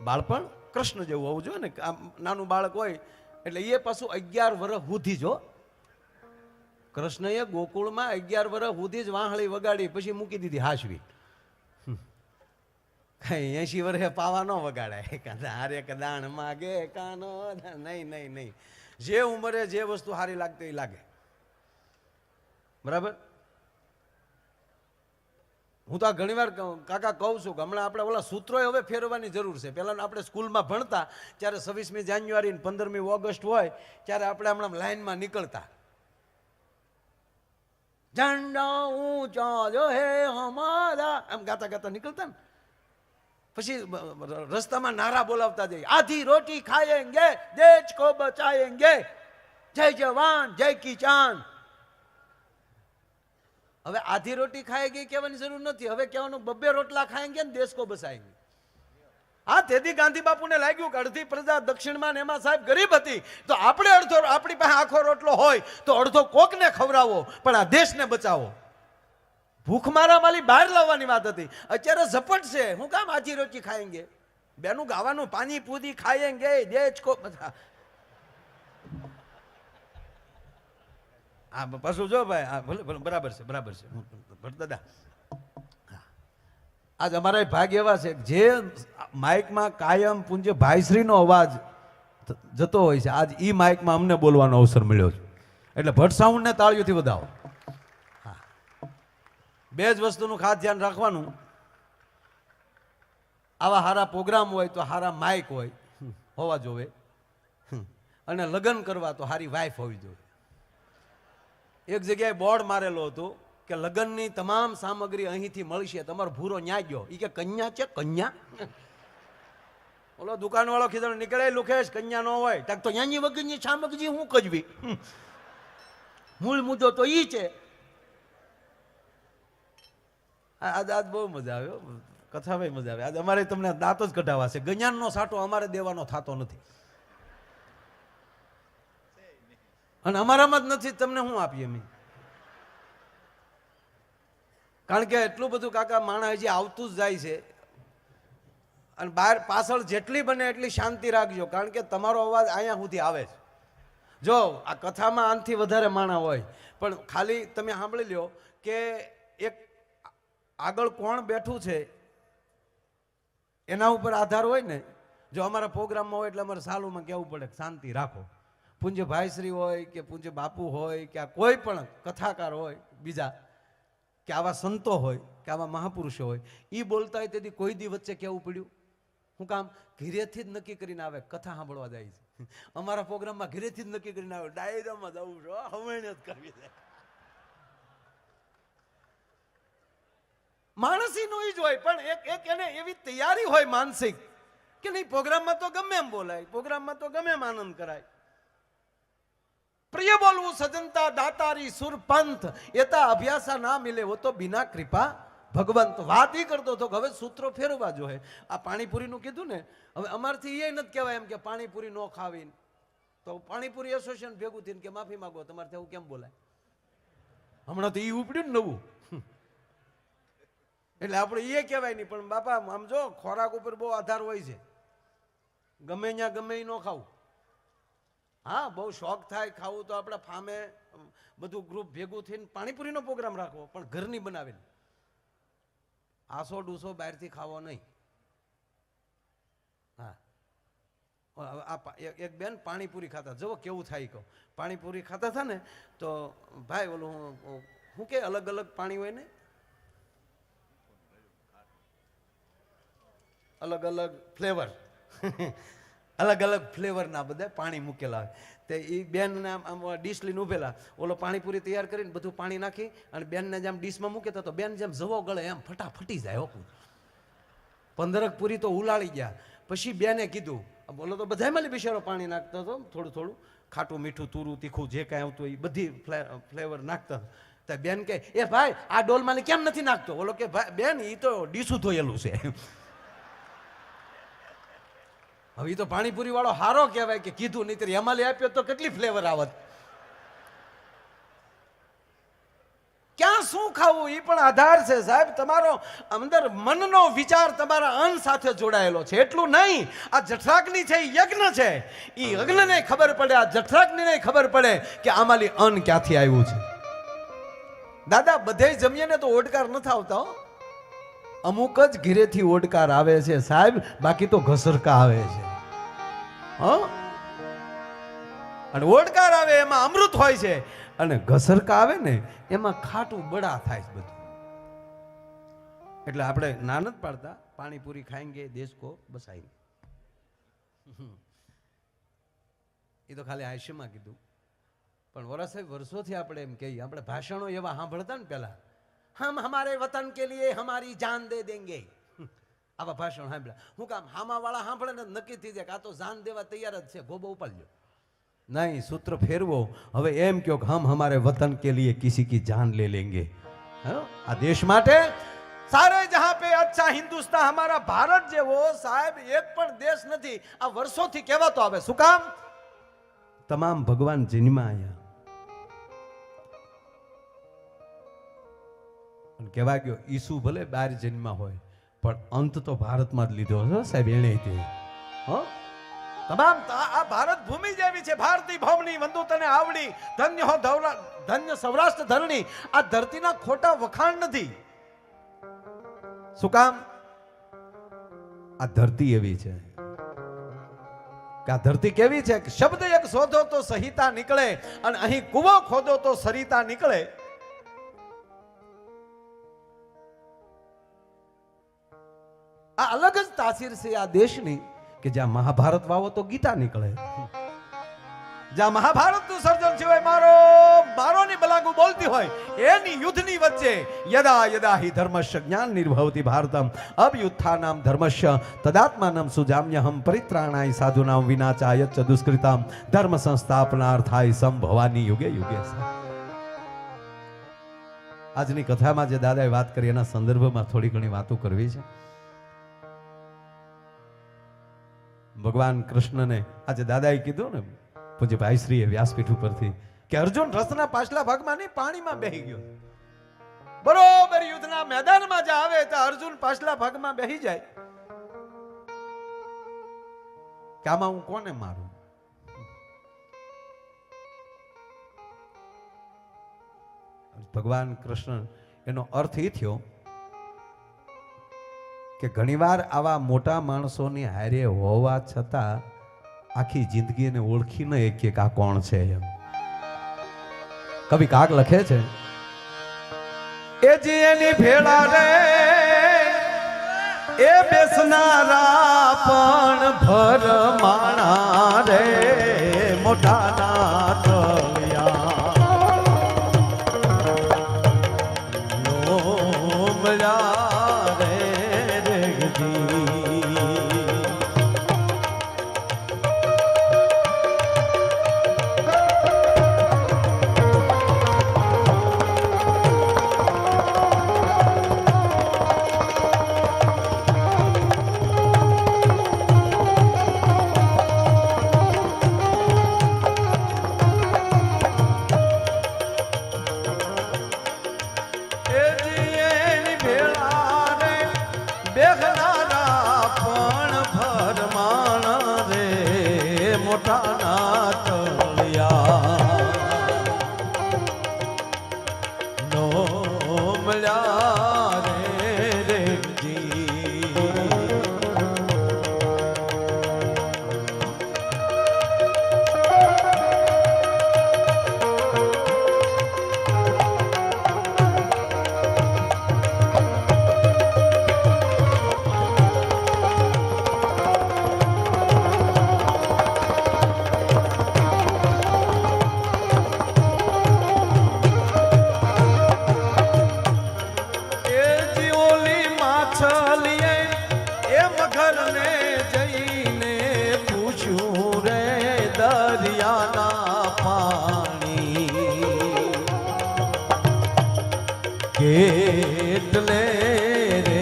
બાળપણ કૃષ્ણ જેવું હોવું જોઈએ ને. આમ નાનું બાળક હોય એટલે એ પાછું 11 વર્ષ સુધી જો કૃષ્ણએ ગોકુળમાં 11 વર્ષ સુધી જ વાહળી વગાડી, પછી મૂકી દીધી હાશવી. કઈ 80 વર્ષે પાવા ન વગાડાય. હારે કદાણ માગે કાનો નહીં નહીં નહીં. જે ઉંમરે જે વસ્તુ સારી લાગતી એ લાગે. બરાબર. હું તો ઘણી વાર કાકા કહું છું કે હમણાં આપણે ઓલા સૂત્રો હવે ફેરવવાની જરૂર છે. પહેલા આપણે સ્કૂલમાં ભણતા ત્યારે 26મી જાન્યુઆરી 15મી ઓગસ્ટ હોય ત્યારે આપણે હમણાં લાઈનમાં નીકળતા, ઝંડા ઊંચા જો હે હમારા એમ ગાતા ગાતા નીકળતા ને. પછી રસ્તામાં નારા બોલાવતા જઈએ, આધી રોટી ખાયેંગે દેશ કો બચાયેંગે, જય જવાન જય કિસાન. હવે આધી રોટી ખાएगी કહેવાની જરૂર નથી. હવે કહેવાનું 2 રોટલા ખાएंगे ને દેશ કો બચાएंगे. હા, તેથી ગાંધી બાપુને લાગ્યું કે અડધી પ્રજા દક્ષિણમાં એમાં સાહેબ ગરીબ હતી, તો આપણે આપણી પાસે આખો રોટલો હોય તો અડધો કોકને ખવડાવો, પણ આ દેશને બચાવો. ભૂખમારા માલી બહાર લાવવાની વાત હતી. અત્યારે ઝપટ છે. હું કામ આજી રોટી ખાएंगे? બેનું ગાવાનું પાણી પૂરી ખાएंगे દેશ કો બચા. હા પાછું જો ભાઈ, હા ભલે બરાબર છે બરાબર છે દાદા. આજ અમારા ભાગ એવા છે જે માઇકમાં કાયમ પૂજ્ય ભાઈશ્રીનો અવાજ જતો હોય છે, આજ ઈ માઇકમાં અમને બોલવાનો અવસર મળ્યો છે. એટલે ભટ્ટ સાઉન્ડને તાળીઓથી વધાવો. હા, 2 જ વસ્તુનું ખાસ ધ્યાન રાખવાનું. આવા સારા પ્રોગ્રામ હોય તો સારા માઇક હોય હોવા જોવે, અને લગ્ન કરવા તો સારી વાઈફ હોવી જોઈએ. એક જગ્યાએ બોર્ડ મારેલો હતો કે લગ્નની તમામ સામગ્રી અહીંથી મળશે, તમારો ભૂરો ન્યા ગયો. એ કે કન્યા છે કન્યા? ઓલો દુકાનવાળો ખીધડો નીકળે, લુખેશ કન્યા ન હોય તક તો ન્યાની વગરની સામગ્રી હું કજવી. મૂળ મુદ્દો તો ઈ છે. આજ બહુ મજા આવ્યો, કથા ભાઈ મજા આવે. આજે અમારે તમને દાંત જ કઢાવા છે. ગજાનનો સાટો અમારે દેવાનો થતો નથી, અને અમારામાં જ નથી, તમને શું આપીએ અમે? કારણ કે એટલું બધું કાકા માણસ હજી આવતું જ જાય છે. અને બહાર પાછળ જેટલી બને એટલી શાંતિ રાખજો, કારણ કે તમારો અવાજ અહીંયા સુધી આવે છે. જો આ કથામાં આનથી વધારે માણા હોય, પણ ખાલી તમે સાંભળી લ્યો કે એક આગળ કોણ બેઠું છે એના ઉપર આધાર હોય ને. જો અમારા પ્રોગ્રામમાં હોય એટલે અમારે સાલુમાં કહેવું પડે શાંતિ રાખો. પૂજ્ય ભાઈશ્રી હોય કે પૂજ્ય બાપુ હોય કે આ કોઈ પણ કથાકાર હોય બીજા, કે આવા સંતો હોય કે આવા મહાપુરુષો હોય, એ બોલતા હોય તેથી કોઈ દી વચ્ચે કહેવું પડ્યું? શું કામ? ઘરેથી જ નક્કી કરીને આવે, કથા સાંભળવા જાય છે. અમારા પ્રોગ્રામમાં ઘરેથી જ નક્કી કરીને આવે, ડાયરામાં જવું છો હવે જ કરવી છે. માણસીનું જ હોય, પણ એક એને એવી તૈયારી હોય માનસિક કે નહીં, પ્રોગ્રામમાં તો ગમે એમ બોલાય, પ્રોગ્રામમાં તો ગમે એમ આનંદ કરાય. પ્રિય બોલવું સજનતા દાતારી સુર પંથ, એતા અભ્યાસા ના મિલે વો તો બિના કૃપા ભગવંત. વાત ઈ કરતો હતો કે હવે સૂત્રો ફેરવા જોઈએ. આ પાણીપુરીનું કીધું ને, હવે અમારથી એ નથી કહેવાય એમ કે પાણીપુરી ન ખાવી, તો પાણીપુરી એસોસિએશન ભેગું થઈને કે માફી માંગો, તમારે એવું કેમ બોલાય? હમણાં તો એ ઉપડ્યું ને નવું, એટલે આપણે એ કહેવાય નહીં. પણ બાપા આમ જો ખોરાક ઉપર બહુ આધાર હોય છે. ગમે ત્યાં ગમે એ ન ખાવું. હા, બહુ શોખ થાય ખાવું તો આપણે ફામે બધું ગ્રુપ ભેગું થઈને પાણીપુરીનો પ્રોગ્રામ રાખવો, પણ ઘરની બનાવેલી. આસો ડૂસો બહારથી ખાવો નહીં. હા, એક બેન પાણીપુરી ખાતા, જુઓ કેવું થાય કહો. પાણીપુરી ખાતા હતા ને તો ભાઈ ઓલું શું કે અલગ અલગ પાણી હોય ને, અલગ અલગ ફ્લેવર અલગ અલગ ફ્લેવરના બધા પાણી મૂકેલા હોય. તે એ બેનને આમ ડીશ લઈને ઉભેલા, ઓલો પાણીપુરી તૈયાર કરીને બધું પાણી નાખી અને બેનને જેમ ડીશમાં મૂકે તો બેન જેમ જવો ગળે એમ ફટાફટી જાય. હો 15 પૂરી તો ઉલાળી ગયા. પછી બેને કીધું, બોલો તો બધામાં બિચારો પાણી નાખતો હતો, થોડું થોડું ખાટું મીઠું તુરું તીખું જે કાંઈ આવતું એ બધી ફ્લેવર નાખતા. તો બેન કે એ ભાઈ આ ડોલમાં કેમ નથી નાખતો? બોલો કે ભાઈ બેન એ તો ડીશું ધોયેલું છે. હવે તો પાણીપુરી વાળો હારો કહેવાય કે કીધું, નહીં હેમાલી આપ્યો તો કેટલી ફ્લેવર આવત. ક્યાં શું શું ખાવું એ પણ આધાર છે સાહેબ. તમારો અંદર મનનો વિચાર તમારા અન્ન સાથે જોડાયેલો છે એટલું નહીં. આ જઠરાગ્નિ છે એ યજ્ઞ છે. એ યજ્ઞને ખબર પડે, આ જઠરાગ્નિને ખબર પડે કે આમાંથી અન્ન ક્યાંથી આવ્યું છે. દાદા બધે જમીએ ને તો ઓડકાર નથી આવતા, અમુક જ ઘીરેથી ઓડકાર આવે છે સાહેબ, બાકી તો ઘસરકા આવે છે. અને ઓડકાર આવે એમાં અમૃત હોય છે, અને ઘસરકા આવે ને એમાં ખાટું બળા થાય છે બધું. એટલે આપણે ના નથી પાડતા, પાણીપુરી ખાएंगे દેશ को બસાएंगे. એ તો ખાલી હાસ્યમાં કીધું, પણ વર્ષોથી આપણે એમ કહીએ. આપણે ભાષણો એવા સાંભળતા ને પેલા, હમ હમારે વતન કે લીએ હમારી જાન દે દેંગે. આવા ભાષણ સાંભળ્યા. હું કામ હામા વાળા સાંભળે ને નક્કી થઈ જાય કે આ તો જાન દેવા તૈયાર જ છે, ગોબો ઉપાડજો. नहीं, सूत्र फेरवो. હવે એમ કહો કે हम हमारे वतन के लिए किसी की जान ले लेंगे. આ દેશ માટે सारे जहां पे अच्छा हिंदुस्तान हमारा भारत જેવો સાહેબ એક પણ દેશ નથી. આ વર્ષોથી કહેવાતો આવે. શું કામ? તમામ ભગવાન જન્મા આયા અને કહેવા ગયો ઈસુ ભલે 12 જન્મા હોય પણ અંત તો ભારતમાં જ લીધો છે સાહેબ. એને તે તમામ આ ભારત ભૂમિ જેવી છે. ભારતી ભવની વંદુ તને આવડી, ધન્ય હો ધન્ય સૌરાષ્ટ્ર ધરણી. આ ધરતીના ખોટા વખાણ નથી. શું કામ? આ ધરતી એવી છે કે આ ધરતી કેવી છે કે શબ્દ એક શોધો તો સહિતા નીકળે, અને અહીં કુવો ખોદો તો સરિતા નીકળે. આ અલગ જ તાસીર છે આ દેશની કે જ્યાં મહાભારત વાવો તો ગીતા નીકળે. જ્યાં મહાભારતનું સર્જન થયું હોય, મારો મારોની બલાગુ બોલતી હોય, એની યુદ્ધની વચ્ચે યદા યદા હિ ધર્મસ્ય જ્ઞાન નિર્ભવતિ ભારતમ અભયુત્થાનામ ધર્મસ્ય તદાત્માનમ સુજામ્યહમ પરિત્રાણાય સાધુનામ વિનાચાય ચ દુષ્કૃતામ ધર્મ સંસ્થાપનાર્થાય સંભવાની યુગે યુગે. આજની કથામાં જે દાદાએ વાત કરી એના સંદર્ભમાં થોડી ઘણી વાતો કરવી છે. ભગવાન કૃષ્ણને આજે દાદાએ કીધું ને પૂજ્ય ભાઈશ્રીએ વ્યાસપીઠ ઉપરથી કે અર્જુન રથના પાછલા ભાગમાં નહીં પાણીમાં બેહી ગયો. બરોબર યુદ્ધના મેદાનમાં જ આવે તો અર્જુન પાછલા ભાગમાં બેહી જાય કે આમાં હું કોને મારું. ભગવાન કૃષ્ણ એનો અર્થ એ થયો કે ઘણીવાર આવા મોટા માણસોની હારે હોવા છતાં આખી જિંદગીને ઓળખી ન શકીએ કે આ કોણ છે એમ. કવિ કાગ લખે છે એ જે એની ભેળા રે એ બેસનારા પણ ભરમાણા રે મોટા ના તળિયા કેટલે રે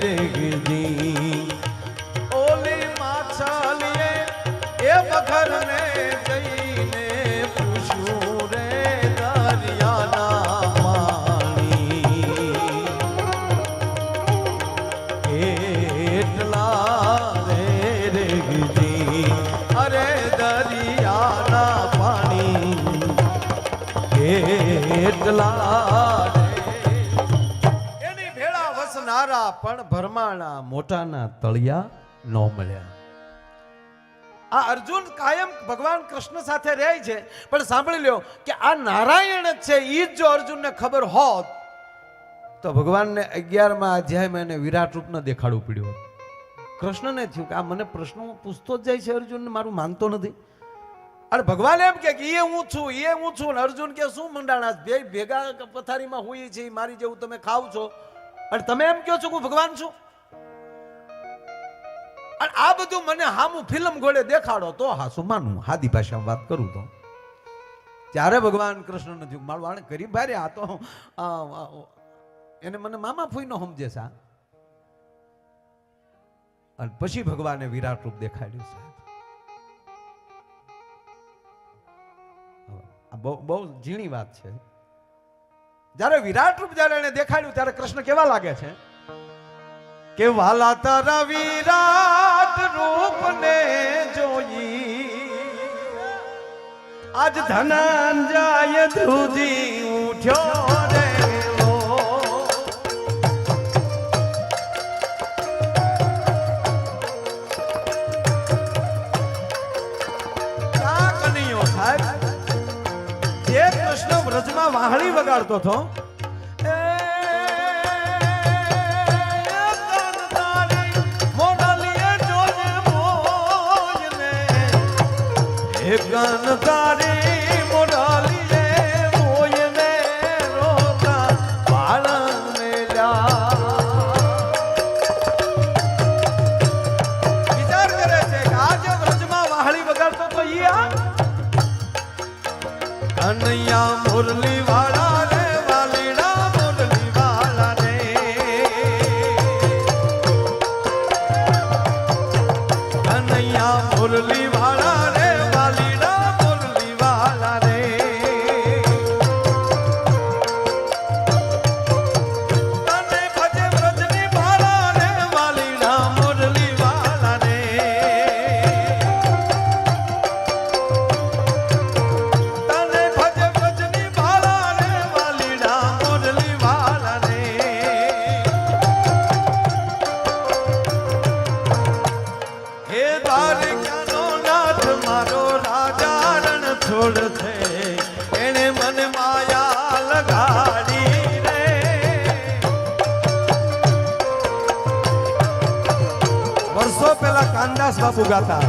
રેગજી ઓલી માછલીએ એ મગરને જઈને પૂછ્યું રે દરિયાના પાણી ભરમાણા મોટાના તળિયા ન મળ્યા. આ અર્જુન કાયમ ભગવાન કૃષ્ણ સાથે રહે છે, પણ સાંભળી લ્યો કે આ નારાયણ જ છે. ઈ જ જો અર્જુનને ખબર હોત તો ભગવાનને 11મા અધ્યાયમાં એને વિરાટ રૂપ ન દેખાડવું પડ્યું. કૃષ્ણને થયું કે આ મને પ્રશ્નો પૂછતો જ જાય છે, અર્જુન મારું માનતો નથી. અને ભગવાન એમ કે એ હું છું, એ હું છું. અર્જુન કે શું મંડાણા બે ભેગા પથારીમાં હોઈએ છે, મારી જેવું તમે ખાવ છો અને તમે એમ કહો છો કે હું ભગવાન છું. અને આ બધું મને હામું ફિલ્મ ઘોડે દેખાડો તો હાસું માનું, હાદી ભાષામાં વાત કરું તો. ત્યારે ભગવાન કૃષ્ણ નથી મારું આને કરી ભારે આ તો એને મને મામા ફૂઈ નો સમજે છે. અને પછી ભગવાને વિરાટ રૂપ દેખાડ્યું છે. બહુ ઝીણી વાત છે. જ્યારે વિરાટ રૂપ જ્યારે એને દેખાડ્યું ત્યારે કૃષ્ણ કેવા લાગે છે કે વાલા તારા વિરાટ રૂપને જોઈ આજ ધનંજય ધ્રુજી ઉઠ્યો રે. વ્રજમાં વાહણી વગાડતો હતો, વિચાર કરે છે કે આ જે વ્રજમાં વાહણી વગાડતો તો કનૈયા મુરલી વાળા રે વાલીડા મુરલી વાળા રે. કનૈયા મુરલી વાળા રે વાલીડા મુરલી વાળા રે. તને ભજે વ્રજની વાળા રે વાલીડા મુરલી વાળા રે. એને મને માયા લગાડી રે. વર્ષો પહેલા કાનદાસ બાપુ ગાતા,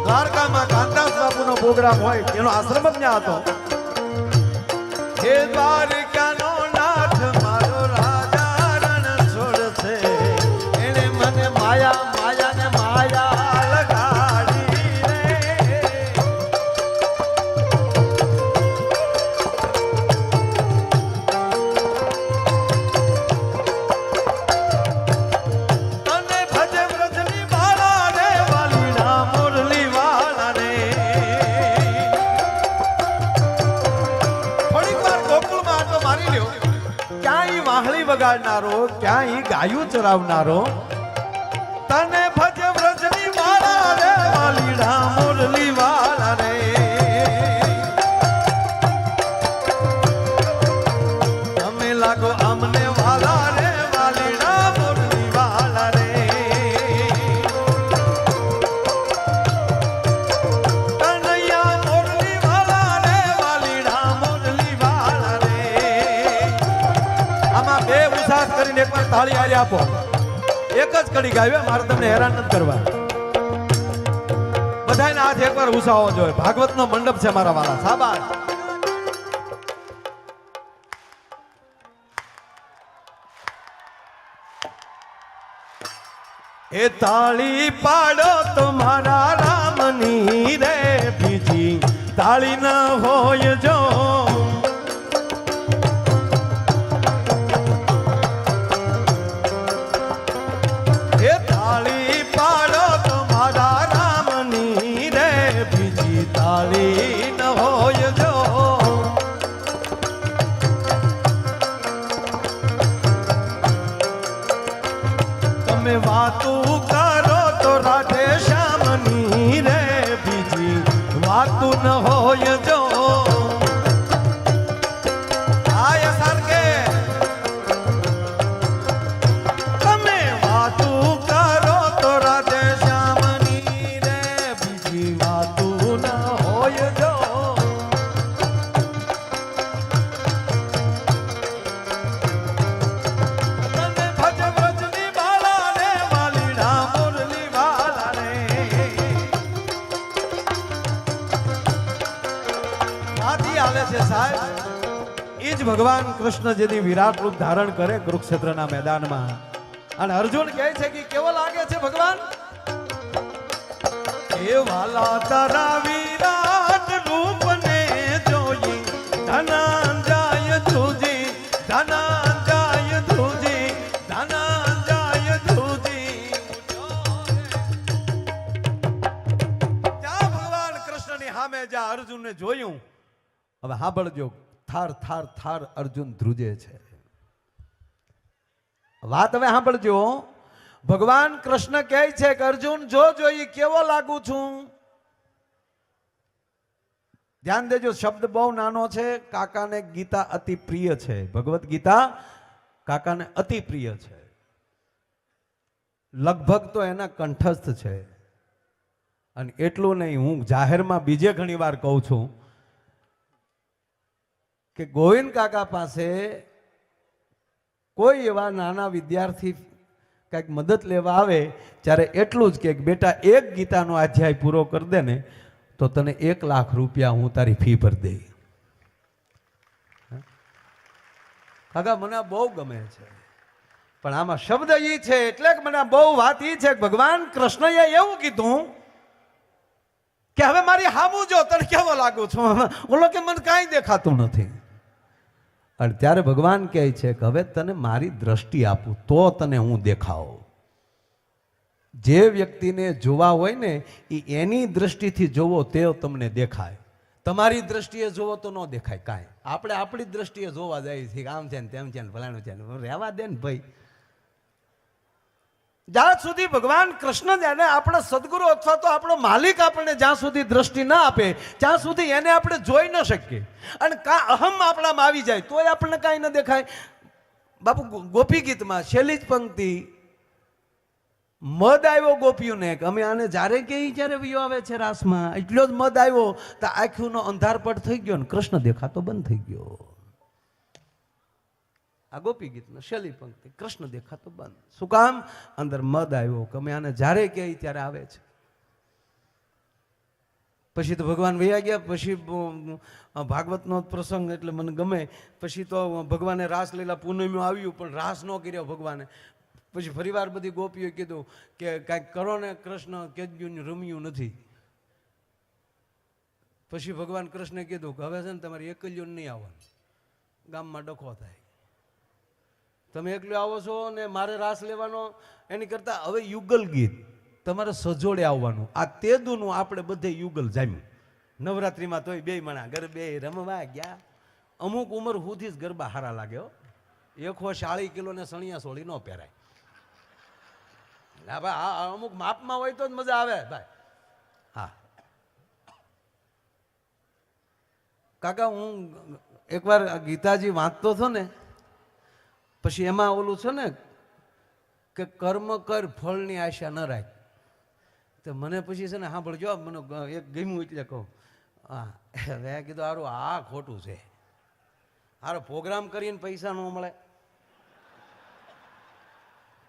દ્વારકામાં કાનદાસ બાપુનો પ્રોગ્રામ હોય, એનો આશ્રમ જ ત્યાં હતો. હે દ્વારકાનો નાથ મારો રાજા રણ છોડશે, એને મને માયા માયા ને માયા લગાડી રે. તને ભજે વ્રજની વાળા રે વાલીડા મુરલી વાળા રે. થોડીક વાર ગોકુળમાં આટો મારી લ્યો, ક્યાંય વાહળી વગાડનારો, ક્યાંય ગાયું ચરાવનારો. તને ભજે વ્રજની વાળા રે વાલીડા મુરલી વાળા રે. તમે લાગો અમને વાલા રે વાલીડા મુરલી વાળા રે. કનૈયા મુરલી વાળા રે વાલીડા મુરલી વાળા રે. આમાં બે ઉસાસ કરીને એકવાર તાળી હારી આપો. એક જ કડી ગાવે, મારે તમને હેરાન નથી કરવા. બધાને હાથ એકવાર ઉસાવો જોઈએ. ભાગવતનો મંડપ છે મારા વાલા. શાબાશ. એ તાળી પાડો તમારા રામની રે, બીજી તાળી ન હોય જો. વાતું કરો તો રાધે શ્યામની સાહેબ એ જ ભગવાન કૃષ્ણ જેની વિરાટ રૂપ ધારણ કરે કુરુક્ષેત્રના મેદાનમાં, અને અર્જુન કહે છે કે કેવો લાગે છે ભગવાન, એ વાલા તારા વિરાટ રૂપને જોઈ ધનંજય ધ્રુજી, ધનંજય ધ્રુજી, ધનંજય ધ્રુજી. જ્યાં ભગવાન કૃષ્ણની સામે જ્યાં અર્જુનને જોયું, હવે સાંભળજો, થાર થાર થાર અર્જુન ધ્રુજે છે. વાત હવે સાંભળજો. ભગવાન કૃષ્ણ કહે છે કે અર્જુન જો જોઈ કેવો લાગુ છું. ધ્યાન દેજો, શબ્દ બહુ નાનો છે. કાકાને ગીતા અતિ પ્રિય છે, ભગવત ગીતા કાકાને અતિ પ્રિય છે, લગભગ તો એના કંઠસ્થ છે. અને એટલું નહીં, હું જાહેરમાં બીજે ઘણી વાર કહું છું કે ગોવિંદ કાકા પાસે કોઈ એવા નાના વિદ્યાર્થી કંઈક મદદ લેવા આવે ત્યારે એટલું જ કે બેટા એક ગીતાનો અધ્યાય પૂરો કરી દે ને તો તને 1 લાખ રૂપિયા હું તારી ફી ભરી દઈ. કાકા મને બહુ ગમે છે, પણ આમાં શબ્દ ઈ છે એટલે કે મને બહુ વાત ઈ છે કે ભગવાન કૃષ્ણએ એવું કીધું કે હવે મારી હામું જો તને કેવો લાગુ છું. ઓલો કે મને કાંઈ દેખાતું નથી. અને ત્યારે ભગવાન કહે છે કે હવે તને મારી દ્રષ્ટિ આપું તો તને હું દેખાવ. જે વ્યક્તિને જોવા હોય ને એ એની દ્રષ્ટિથી જોવો તે તમને દેખાય, તમારી દ્રષ્ટિએ જોવો તો ન દેખાય કાંઈ. આપણે આપણી દ્રષ્ટિએ જોવા જઈએ છીએ, આમ છે ને તેમ છે ને ફલાણું છે ને, રહેવા દે ને ભાઈ. જ્યાં સુધી ભગવાન કૃષ્ણ જેને આપણે સદગુરુ અથવા તો આપણો માલિક આપણને જ્યાં સુધી દ્રષ્ટિ ના આપે ત્યાં સુધી એને આપણે જોઈ ન શકીએ. અને અહમ આપણામાં આવી જાય તોય આપણને કાંઈ ન દેખાય. બાપુ ગોપી ગીતમાં છેલ્લી જ પંક્તિ, મદ આવ્યો ગોપીઓને, અમે આને જ્યારે કે જ્યારે વિયો આવે છે રાસમાં, એટલો જ મદ આવ્યો તો આંખોનો અંધારપટ થઈ ગયો ને કૃષ્ણ દેખાતો બંધ થઈ ગયો. આ ગોપી ગીતમાં છેલ્લી પંક્તિ, કૃષ્ણ દેખાતો બંધ. શું કામ? અંદર મદ આવ્યો કે અમે આને જ્યારે કે ત્યારે આવે છે. પછી તો ભગવાન વૈયા ગયા. પછી ભાગવતનો પ્રસંગ એટલે મને ગમે. પછી તો ભગવાને રાસલીલા પૂનમ્યું આવ્યું પણ રાસ ન કર્યો ભગવાને. પછી ફરીવાર બધી ગોપીઓ કીધું કે કાંઈક કરો ને કૃષ્ણ કેજ્યું રમ્યું નથી. પછી ભગવાન કૃષ્ણે કીધું કે હવે છે ને તમારે એકલ્યું નહીં આવવાનું, ગામમાં ડખો થાય. તમે એકલું આવો છો ને મારે રાસ લેવાનો, એની કરતાં હવે યુગલ ગીત તમારે સજોડે આવવાનું. આ તેદુનું આપણે બધે યુગલ જામ્યું. નવરાત્રિમાં તોય 2 મણા ગરબે રમવા ગયા. અમુક ઉંમર સુધી જ ગરબા હારા લાગે હો. 140 કિલો ને સણિયા સોળી ન પહેરાય. હા ભાઈ, આ અમુક માપમાં હોય તો જ મજા આવે ભાઈ. હા કાકા, હું એકવાર ગીતાજી વાંચતો હતો ને, પછી એમાં ઓલું છે ને કે કર્મ કર ફળની આશા ન રાખ. તો મને પછી છે ને સાંભળજો, મને એક ગમ્યું એટલે કહું. હા મેં કીધું સારું આ ખોટું છે. હારો પ્રોગ્રામ કરીને પૈસા ન મળે,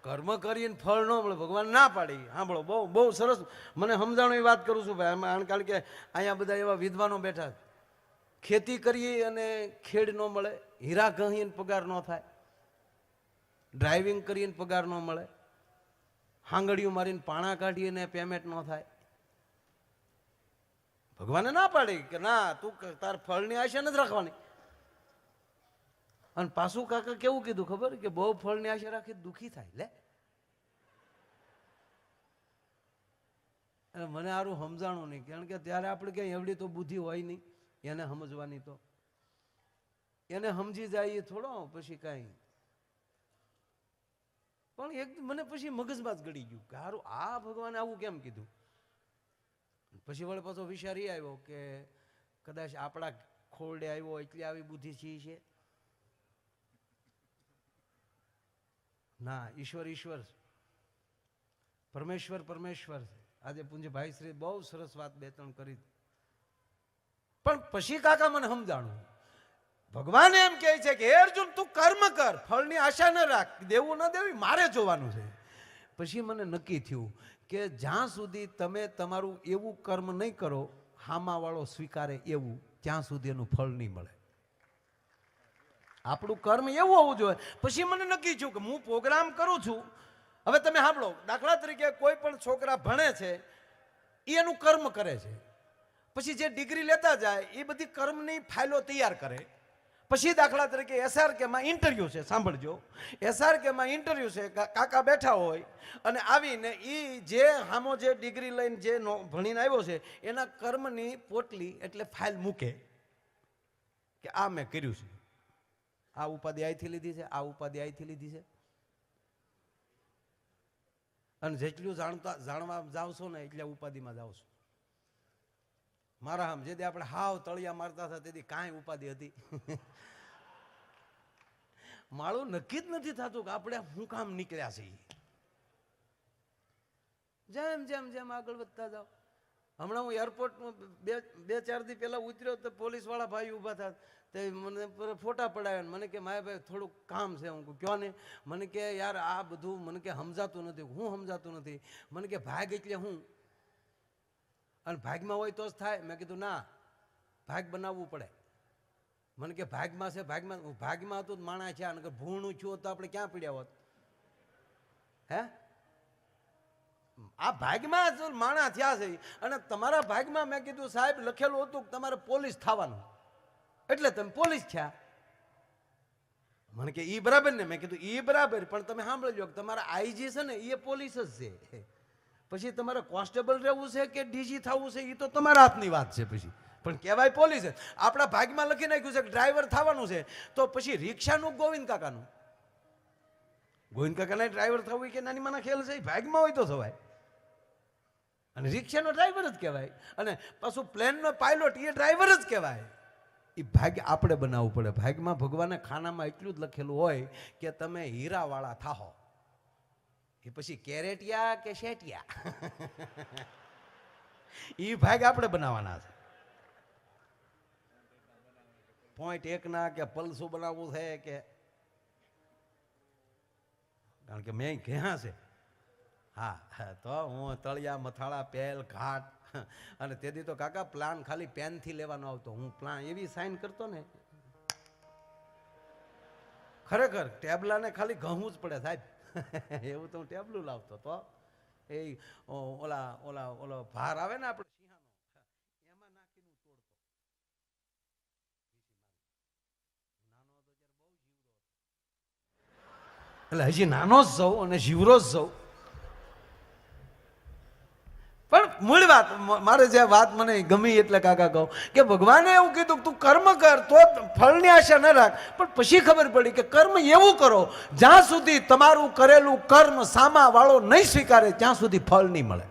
કર્મ કરીને ફળ ન મળે, ભગવાન ના પાડી. સાંભળો, બહુ બહુ સરસ મને સમજાણો એ વાત કરું છું ભાઈ. કારણ કે અહીંયા બધા એવા વિદ્વાનો બેઠા, ખેતી કરીએ અને ખેડ ન મળે, હીરા ઘહીને પગાર ન થાય, ડ્રાઇવિંગ કરીને પગાર ન મળે, હાંગડીઓ મારીને પાણા કાઢીને પેમેન્ટ ન થાય. ભગવાને ના પાડી કે ના તું તાર ફળની આશા નથી રાખવાની. અને પાછું કાકા કેવું કીધું ખબર કે બહુ ફળની આશા રાખી દુઃખી થાય. લે અને મને સારું સમજાણું નહીં, કારણ કે ત્યારે આપણે ક્યાંય એવડી તો બુદ્ધિ હોય નહીં એને સમજવાની. તો એને સમજી જાય થોડો પછી કાંઈ. પણ એક મને પછી મગજમાં જ ગળી ગયું કે સારું આ ભગવાને આવું કેમ કીધું. પછી વળે પાછો વિચાર એ આવ્યો કે કદાચ આપણા ખોરડે આવ્યો એટલે આવી બુદ્ધિ છે. ના, ઈશ્વર ઈશ્વર, પરમેશ્વર પરમેશ્વર. આજે પૂજ્યભાઈ શ્રી બહુ સરસ વાત 2-3 કરી. પણ પછી કાકા મને સમજાણું, ભગવાન એમ કહે છે કે હે અર્જુન તું કર્મ કર, ફળની આશા ન રાખ, દેવું ન દેવી મારે જોવાનું છે. પછી મને નક્કી થયું કે જ્યાં સુધી તમે તમારું એવું કર્મ નહીં કરો હામાવાળો સ્વીકારે એવું, ત્યાં સુધી એનું ફળ નહીં મળે. આપણું કર્મ એવું હોવું જોઈએ. પછી મને નક્કી થયું કે હું પ્રોગ્રામ કરું છું. હવે તમે સાંભળો, દાખલા તરીકે કોઈ પણ છોકરા ભણે છે એ એનું કર્મ કરે છે, પછી જે ડિગ્રી લેતા જાય એ બધી કર્મની ફાઇલો તૈયાર કરે. પછી દાખલા તરીકે SRKમાં ઇન્ટરવ્યૂ છે, સાંભળજો, SRKમાં ઇન્ટરવ્યૂ છે, કાકા બેઠા હોય અને આવીને એ જે હામો જે ડિગ્રી લઈને જે ભણીને આવ્યો છે એના કર્મની પોટલી એટલે ફાઇલ મૂકે કે આ મેં કર્યું છે, આ ઉપાધિ અહીંથી લીધી છે, આ ઉપાધિ અહીંથી લીધી છે. અને જેટલું જાણવા જાવશો ને એટલે ઉપાધિમાં જાવશો. મારા આમ જેથી આપણે હાવ તળિયા મારતા હતા તેથી કાંઈ ઉપાધિ હતી માળું નક્કી જ નથી થતું કે આપણે શું કામ નીકળ્યા છીએ. જેમ જેમ જેમ આગળ વધતા જાઓ. હમણાં હું એરપોર્ટમાં બે ચાર દી પહેલા ઉતર્યો તો પોલીસ વાળા ભાઈ ઊભા હતા, તે મને ફોટા પડાવ્યા. મને કે માય ભાઈ થોડુંક કામ છે. હું કયો ને? મને કે યાર આ બધું મને કે સમજાતું નથી. હું સમજાતું નથી? મને કે ભાગ એટલે હું, અને ભાગમાં હોય તો જ થાય. મેં કીધું ના, ભાગ બનાવવું પડે. મને કે ભાગમાં છે, ભાગમાં હતું માણા છે, અને ભૂણું છું તો આપણે ક્યાં પીડ્યા હોત? હે, આ ભાગમાં જ માણા થયા છે. અને તમારા ભાગમાં મેં કીધું સાહેબ લખેલું હતું કે તમારે પોલીસ થવાનું, એટલે તમે પોલીસ થયા. મને કે ઈ બરાબર ને? મેં કીધું ઈ બરાબર, પણ તમે સાંભળજો કે તમારા આઈજી છે ને એ પોલીસ જ છે. પછી તમારે કોન્સ્ટેબલ રહેવું છે કે ડીજી થવું છે એ તો તમારા હાથની વાત છે. પછી પણ કહેવાય પોલીસ. આપણા ભાગમાં લખી નાખ્યું છે કે ડ્રાઈવર થવાનું છે, તો પછી રિક્ષાનું ગોવિંદ કાકાનું, ગોવિંદ કાકાના ડ્રાઈવર થવું કે નાની માના ખેલ છે, ભાગમાં હોય તો થવાય. અને રિક્ષાનો ડ્રાઈવર જ કહેવાય. અને પાછું પ્લેનનો પાયલોટ એ ડ્રાઈવર જ કહેવાય. એ ભાગ્ય આપણે બનાવવું પડે. ભાગમાં ભગવાને ખાનામાં એટલું જ લખેલું હોય કે તમે હીરાવાળા થાહો. એ પછી કેરેટિયા કે શેટિયા એ ભાગ આપણે બનાવવાના છે. .1 કે પલ્સું બનાવવું છે કે, કારણ કે મેં ક્યાં છે. હા, તો હું તળિયા મથાળા પેલ ઘાટ, અને તેથી તો કાકા પ્લાન ખાલી પેનથી લેવાનો આવતો. હું પ્લાન એવી સાઇન કરતો ને, ખરેખર ટેબલાને ખાલી ઘઉં જ પડે સાહેબ એવું તો હું ટેબલું લાવતો. તો એ ઓલા ભાર આવે ને આપણે સિંહાનો, એમાં નાખીને તોડતો. એટલે હજી નાનો જ જઉં અને જીવરો જ જઉં. પણ મૂળ વાત, મારે જે વાત મને ગમી એટલે કાકા કહું કે ભગવાને એવું કીધું તું કર્મ કર તો ફળની આશા ન રાખ. પણ પછી ખબર પડી કે કર્મ એવું કરો જ્યાં સુધી તમારું કરેલું કર્મ સામા વાળો નહીં સ્વીકારે ત્યાં સુધી ફળ નહીં મળે.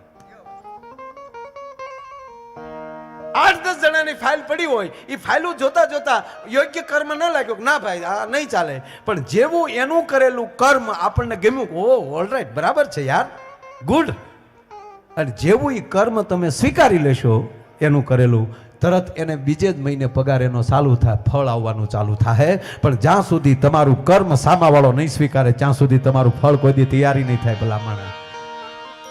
8-10 જણાની ફાઇલ પડી હોય, એ ફાઇલો જોતા જોતા યોગ્ય કર્મ ન લાગ્યો, ના ભાઈ આ નહીં ચાલે. પણ જેવું એનું કરેલું કર્મ આપણને ગમ્યું, ઓ ઓલરાઈટ બરાબર છે યાર, ગુડ. અને જેવું એ કર્મ તમે સ્વીકારી લેશો એનું કરેલું, તરત એને બીજે જ મહિને પગાર એનો ચાલુ થાય, ફળ આવવાનું ચાલુ થાય. પણ જ્યાં સુધી તમારું કર્મ સામાવાળો નહીં સ્વીકારે ત્યાં સુધી તમારું ફળ કોઈ દી તૈયારી નહીં થાય ભલા માણસ.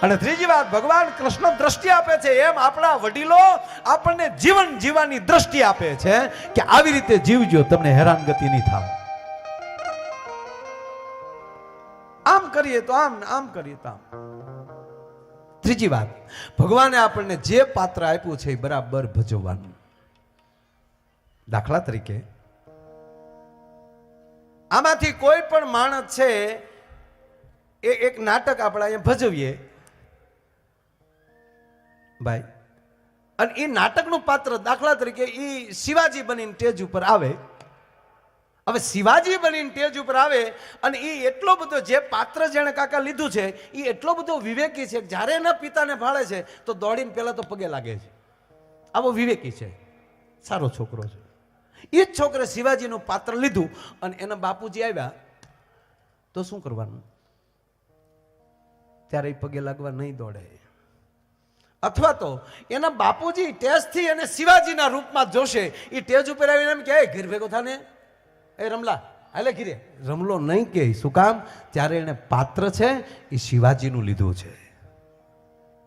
અને ત્રીજી વાત, ભગવાન કૃષ્ણ દ્રષ્ટિ આપે છે એમ આપણા વડીલો આપણને જીવન જીવવાની દ્રષ્ટિ આપે છે કે આવી રીતે જીવજો, તમને હેરાનગતિ નહીં થાય. આમ કરીએ તો આમ, આમ કરીએ તો આમ. ત્રીજી વાત, ભગવાને આપણને જે પાત્ર આપ્યું છે એ બરાબર ભજવવાનું. દાખલા તરીકે આમાંથી કોઈ પણ માણસ છે એ એક નાટક આપણે અહીંયા ભજવીએ ભાઈ, અને એ નાટકનું પાત્ર દાખલા તરીકે એ શિવાજી બનીને સ્ટેજ ઉપર આવે. હવે શિવાજી બનીને સ્ટેજ ઉપર આવે અને એ એટલો બધો, જે પાત્ર જેણે કાકા લીધું છે એ એટલો બધો વિવેકી છે કે જ્યારે એના પિતાને ભાળે છે તો દોડીને પહેલા તો પગે લાગે છે. આવો વિવેકી છે, સારો છોકરો છે. એ જ છોકરે શિવાજીનું પાત્ર લીધું અને એના બાપુજી આવ્યા તો શું કરવાનું? ત્યારે એ પગે લાગવા નહીં દોડે. અથવા તો એના બાપુજી ટેજથી એને શિવાજીના રૂપમાં જોશે, એ ટેજ ઉપર આવીને એમ કહે ઘેર ભેગો થાને, એ રમલા હાલે ઘીરે. રમલો નહીં કે, શું કામ? ત્યારે એને પાત્ર છે એ શિવાજીનું લીધું છે.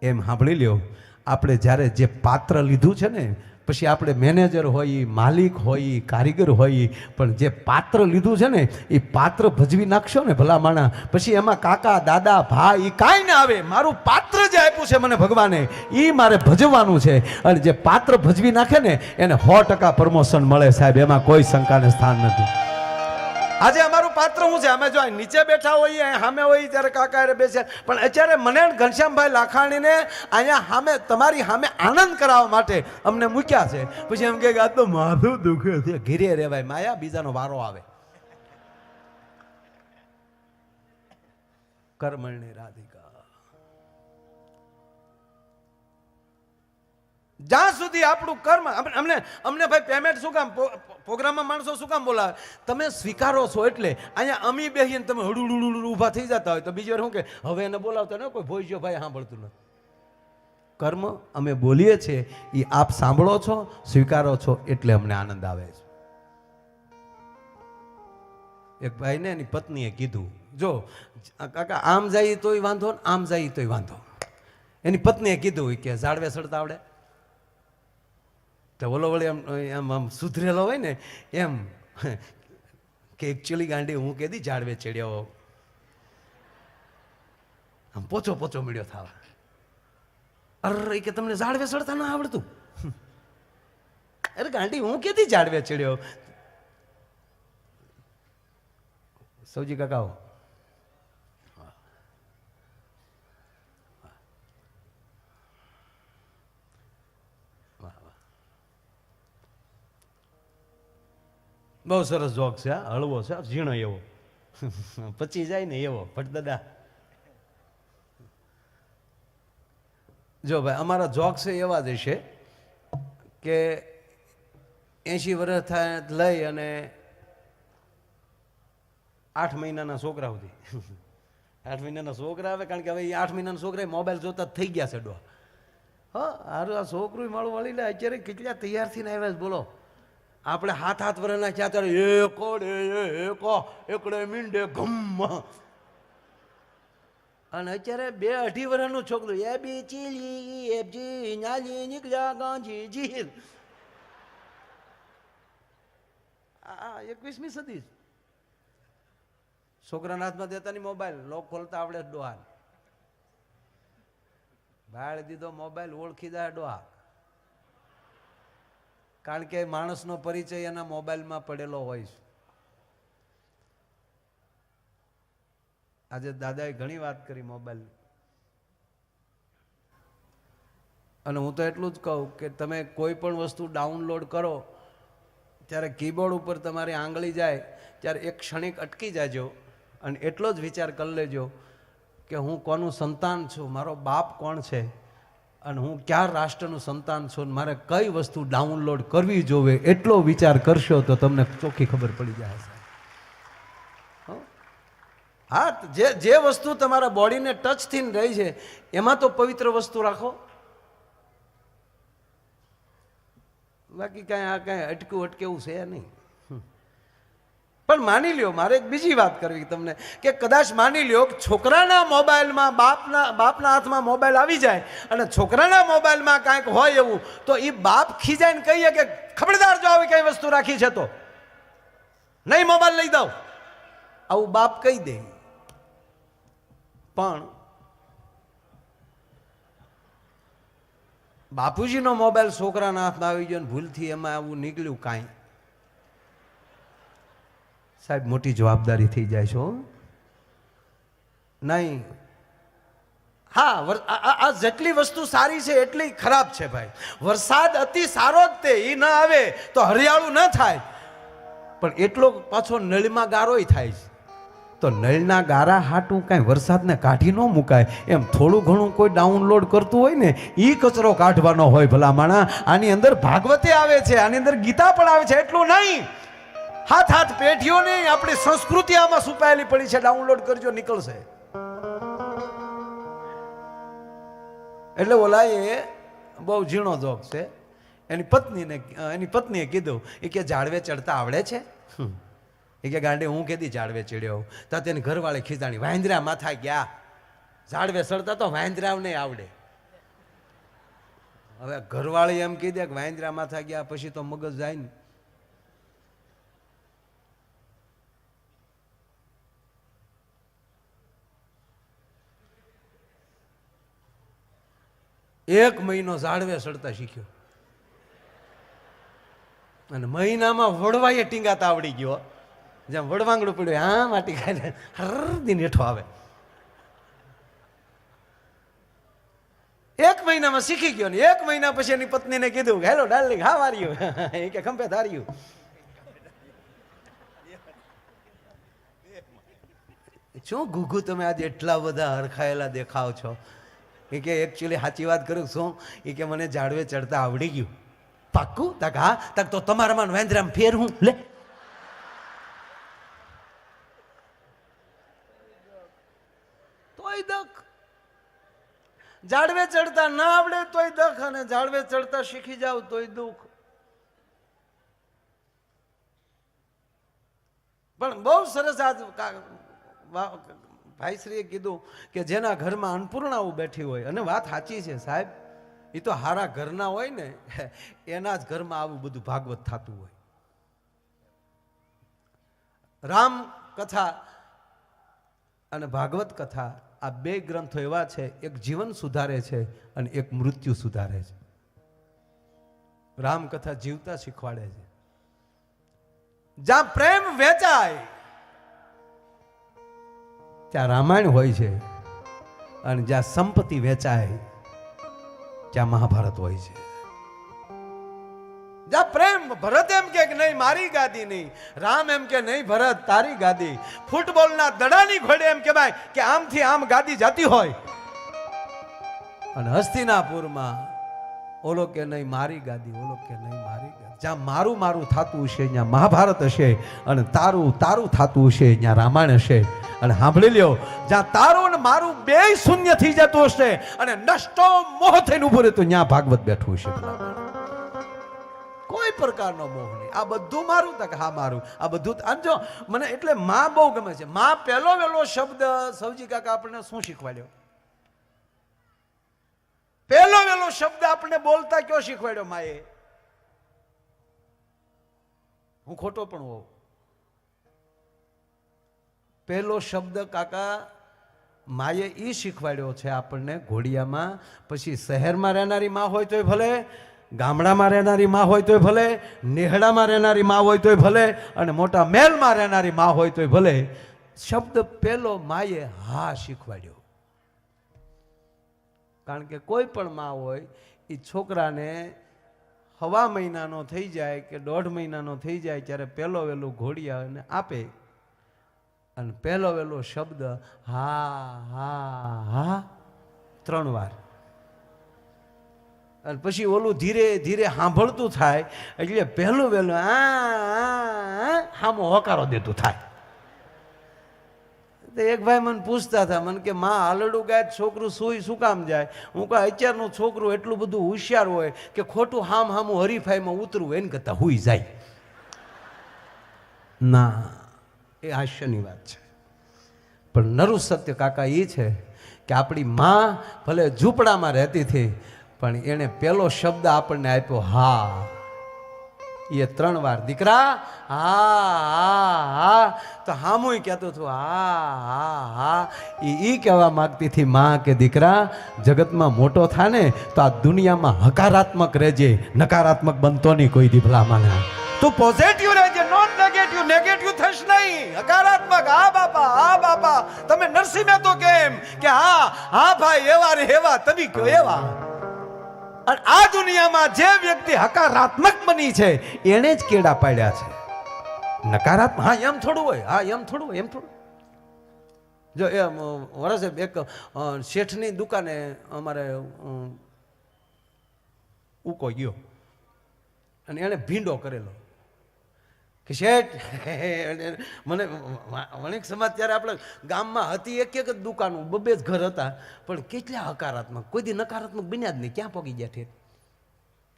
એમ સાંભળી લ્યો, આપણે જ્યારે જે પાત્ર લીધું છે ને પછી આપણે મેનેજર હોઈએ, માલિક હોઈએ, કારીગર હોઈએ, પણ જે પાત્ર લીધું છે ને એ પાત્ર ભજવી નાખશો ને ભલા માણા, પછી એમાં કાકા દાદા ભાઈ એ કાંઈ ના આવે. મારું પાત્ર જે આપ્યું છે મને ભગવાને એ મારે ભજવવાનું છે. અને જે પાત્ર ભજવી નાખે ને એને 100% પ્રમોશન મળે સાહેબ, એમાં કોઈ શંકાને સ્થાન નથી. આજે અમારું પાત્ર શું છે, અમે જો નીચે બેઠા હોઈએ, સામે હોઈએ ત્યારે કાકા અરે બેસે, પણ અત્યારે મને ઘનશ્યામભાઈ લાખાણીને અહીંયા સામે તમારી સામે આનંદ કરાવવા માટે અમને મૂક્યા છે. પછી એમ કે આ તો માથું દુખે છે, ઘીરે રેવાય માયા, બીજાનો વારો આવે. કર્મણ્ય રાધિકા, જ્યાં સુધી આપણું કર્મ અમને ભાઈ પેમેન્ટ શું કામ, પ્રોગ્રામમાં માણસો શું કામ બોલાવે, તમે સ્વીકારો છો એટલે. અહીંયા અમી બેહીને તમે હડુડુડુડ ઊભા થઈ જતા હોય તો બીજી વાર શું કે હવે એને બોલાવતા ને કોઈ ભોજ્યો ભાઈ સાંભળતું નથી. કર્મ અમે બોલીએ છીએ એ આપ સાંભળો છો, સ્વીકારો છો એટલે અમને આનંદ આવે છે. એક ભાઈને એની પત્નીએ કીધું, જો કાકા આમ જાય તોય વાંધો ને આમ જાય તોય વાંધો. એની પત્નીએ કીધું કે ઝાડવે ચડતા આવડે? તો ઓલો વળી એમ આમ સુધરેલો હોય ને એમ કે એકચ્યુઅલી ગાંડી હું કીધી ઝાડવે ચડ્યો, આમ પોચો પોચો મળ્યો થવા. અરે કે તમને ઝાડવે ચડતા ના આવડતું? અરે ગાંડી હું કીધી ઝાડવે ચડ્યો. સૌજી કાકાઓ બહુ સરસ જોક છે, હળવો છે, ઝીણો એવો, પચી જાય ને એવો. ભટ્ટ દાદા જો ભાઈ અમારા જોક છે એવા જ છે કે 80 વર્ષ થાય લઈ અને 8 મહિનાના છોકરા સુધી 8 મહિનાના છોકરા આવે, કારણ કે હવે 8 મહિનાના છોકરા મોબાઈલ જોતા થઈ ગયા છે. હા હારું આ છોકરું માળું વળી લે અત્યારે કેટલા તૈયાર થઈને આવ્યા છે બોલો. આપણે 7 વર્ષના થયા ત્યારે એકડે મીંડે ગમ, અને અત્યારે 2-2.5 વર્ષનું છોકરું એ બી ચીલી એફજી નાલી નીકળ્યા ગાંધી જીલ. આ 21મી સદી. છોકરાના હાથમાં દેતાની મોબાઈલ, લોક ખોલતા આવડે ડોહા, ભાડ દીધો મોબાઈલ, ઓળખી જાય ડોહા. કારણ કે માણસનો પરિચય એના મોબાઈલમાં પડેલો હોય છે. આજે દાદાએ ઘણી વાત કરી મોબાઈલ, અને હું તો એટલું જ કહું કે તમે કોઈ પણ વસ્તુ ડાઉનલોડ કરો ત્યારે કીબોર્ડ ઉપર તમારી આંગળી જાય ત્યારે એક ક્ષણિક અટકી જાજો અને એટલો જ વિચાર કરી લેજો કે હું કોનું સંતાન છું, મારો બાપ કોણ છે, અને હું ક્યાં રાષ્ટ્રનું સંતાન છું, મારે કઈ વસ્તુ ડાઉનલોડ કરવી જોવે. એટલો વિચાર કરશો તો તમને ચોખ્ખી ખબર પડી જાય છે. હા, જે વસ્તુ તમારા બોડીને ટચ થઈને રહી છે એમાં તો પવિત્ર વસ્તુ રાખો, બાકી કાંઈ આ કાંઈ અટકેવું છે નહીં. પણ માની લ્યો, મારે એક બીજી વાત કરવી તમને કે કદાચ માની લ્યો છોકરાના મોબાઈલમાં બાપના હાથમાં મોબાઈલ આવી જાય અને છોકરાના મોબાઈલમાં કાંઈક હોય એવું, તો એ બાપ ખીજાઈને કહીએ કે ખબરદાર જો આવી કઈ વસ્તુ રાખી છે તો નહીં મોબાઈલ લઈ દઉં, આવું બાપ કહી દે. પણ બાપુજીનો મોબાઈલ છોકરાના હાથમાં આવી ગયો ને ભૂલથી એમાં આવું નીકળ્યું કાંઈ, સાહેબ મોટી જવાબદારી થઈ જાય છો નહીં. હા, આ જેટલી વસ્તુ સારી છે એટલી ખરાબ છે ભાઈ. વરસાદ અતિ સારો જ તે, એ ના આવે તો હરિયાળું ન થાય, પણ એટલો પાછો નળમાં ગારોય થાય છે. તો નળના ગારા હાટું કાંઈ વરસાદને કાઢી ન મુકાય. એમ થોડું ઘણું કોઈ ડાઉનલોડ કરતું હોય ને એ કચરો કાઢવાનો હોય ભલા માણા. આની અંદર ભાગવતે આવે છે, આની અંદર ગીતા પણ આવે છે, એટલું નહીં. હાથ પેઢીઓ નહીં, આપણી સંસ્કૃતિ આમાં છુપાયેલી પડી છે. ડાઉનલોડ કરજો, નીકળશે. એટલે ઓલા એ બહુ ઝીણો જોક છે. એની પત્નીએ કીધું એ કે ઝાડવે ચડતા આવડે છે? એ કે ગાંડી હું કીધી ઝાડવે ચડ્યો. તો તેની ઘરવાળી ખીજાણી, વાંદરા માથા ગયા, ઝાડવે ચડતા તો વાંદરાવ નહીં આવડે. હવે ઘરવાળી એમ કહી દે કે વાંદરા માથા ગયા પછી તો મગજ જાય ને. એક મહિનો ઝાડવે ચડતા શીખ્યો અને મહિનામાં વડવાએ ટીંગાતા આવડી ગયો. જેમ વડવાંગડું પડ્યું હા માટી ખાઈને હરદીને હેઠો આવે. એક મહિનામાં શીખી ગયો ને એક મહિના પછી એની પત્નીને કીધું hello darling how are you, એ કે ખંભે ધાર્યું. શું ગુગુ તમે આજે એટલા બધા હરખાયેલા દેખાવ છો? એ કે એકચ્યુઅલી સાચી વાત કરું શું? એ કે મને ઝાડવે ચડતા આવડી ગયું. પાક્કું? તક હા. તક તો તમારામાં વેન્દ્રામ ફેર હું લે. તોય દખ. ઝાડવે ચડતા ના આવડે તોય દખ, અને ઝાડવે ચડતા શીખી જાવ તોય દુઃખ. પણ બહુ સરસ આજ ભાઈશ્રીએ કીધું કે જેના ઘરમાં અન્નપૂર્ણાઓ બેઠી હોય, અને વાત સાચી છે સાહેબ, એ તો હારા ઘરના હોય ને એના જ ઘરમાં આવું બધું ભાગવત થતું હોય. રામ કથા અને ભાગવત કથા આ બે ગ્રંથો એવા છે, એક જીવન સુધારે છે અને એક મૃત્યુ સુધારે છે. રામ કથા જીવતા શીખવાડે છે. જ્યાં પ્રેમ વેચાય ત્યાં રામાયણ હોય છે, અને જ્યાં સંપત્તિ વેચાય ત્યાં મહાભારત હોય છે. જ્યાં પ્રેમ, ભરત એમ કે નહીં મારી ગાદી નહીં, રામ એમ કે નહીં ભરત તારી ગાદી. ફૂટબોલના દડાની ઘોડે એમ કહેવાય કે આમથી આમ ગાદી જતી હોય, અને હસ્તિનાપુરમાં ઓલો કે નહીં મારી ગાદી, ઓલો કે નહીં મારી ગાદી. જ્યાં મારું મારું થતું હશે ત્યાં મહાભારત હશે, અને તારું તારું થતું હશે ત્યાં રામાયણ હશે. અને સાંભળી લ્યો, જ્યાં તારું ને મારું બે શૂન્ય થઈ જતું હશે અને નષ્ટો મોહ થઈને ઉભું રહેતું, ત્યાં ભાગવત બેઠું હશે. કોઈ પ્રકારનો મોહ નહીં. આ બધું મારું, તક હા મારું, આ બધું. જો મને એટલે માં બહુ ગમે છે. માં પહેલો વહેલો શબ્દ સૌજી કાકા આપણને શું શીખવાડ્યો? પહેલો વહેલો શબ્દ આપણને બોલતા કયો શીખવાડ્યો માએ? હું ખોટો પણ હોઉં, પહેલો શબ્દ કાકા માએ ઈ શીખવાડ્યો છે આપણને ઘોડિયામાં. પછી શહેરમાં રહેનારી માં હોય તોય ભલે, ગામડામાં રહેનારી માં હોય તોય ભલે, નેહડામાં રહેનારી માં હોય તોય ભલે, અને મોટા મહેલમાં રહેનારી માં હોય તોય ભલે, શબ્દ પહેલો માએ હા શીખવાડ્યો. કારણ કે કોઈ પણ માં હોય એ છોકરાને 1.5 મહિનાનો થઈ જાય કે 1.5 મહિનાનો થઈ જાય ત્યારે પહેલો વહેલું ઘોડિયાને આપે, અને પહેલો વહેલો શબ્દ હા હા હા 3 વાર, અને પછી ઓલું ધીરે ધીરે સાંભળતું થાય એટલે પહેલું વહેલું હામો હોકારો દેતું થાય. એક ભાઈ મને પૂછતા હતા, મને કે માં હાલડું ગાય છોકરું સુઈ શું કામ જાય? હું કહું અત્યારનું છોકરું એટલું બધું હોશિયાર હોય કે ખોટું હામું હરીફાઈમાં ઉતરવું એને કરતા હુઈ જાય. ના, એ હાસ્યની વાત છે. પણ નરું સત્ય કાકા એ છે કે આપણી માં ભલે ઝૂંપડામાં રહેતી હતી, પણ એણે પેલો શબ્દ આપણને આપ્યો હા. એ 3 વાર દીકરા હા હા હા, તો હામુય કહેતો હતો હા હા હા. એ કહેવા માંગતી હતી માં કે દીકરા જગતમાં મોટો થાય ને તો આ દુનિયામાં હકારાત્મક રહેજે, નકારાત્મક બનતો નહીં કોઈ દી ભલામણ. તું પોઝિટિવ રહેજે, નોન નેગેટિવ. નેગેટિવ થશ નહીં, હકારાત્મક. હા બાપા, હા બાપા. તમે નરસિંહ મહેતો કેમ કે હા હા ભાઈ એવા રે એવા, તમે કયો એવા. અને આ દુનિયામાં જે વ્યક્તિ હકારાત્મક બની છે એને જ કેડા પાડ્યા છે. નકારાત્મક હા એમ થોડું હોય, હા એમ થોડું હોય, એમ થોડું. જો એ વરસ એક શેઠની દુકાને અમારે ઉકો ગયો, અને એને ભીંડો કરેલો કે શેઠ મને વણિક સમાજ ત્યારે આપણે ગામમાં હતી એક એક જ દુકાનો, 2 જ ઘર હતા, પણ કેટલા હકારાત્મક, કોઈ દી નકારાત્મક બન્યા જ નહીં. ક્યાં પગી ગયા ઠેર?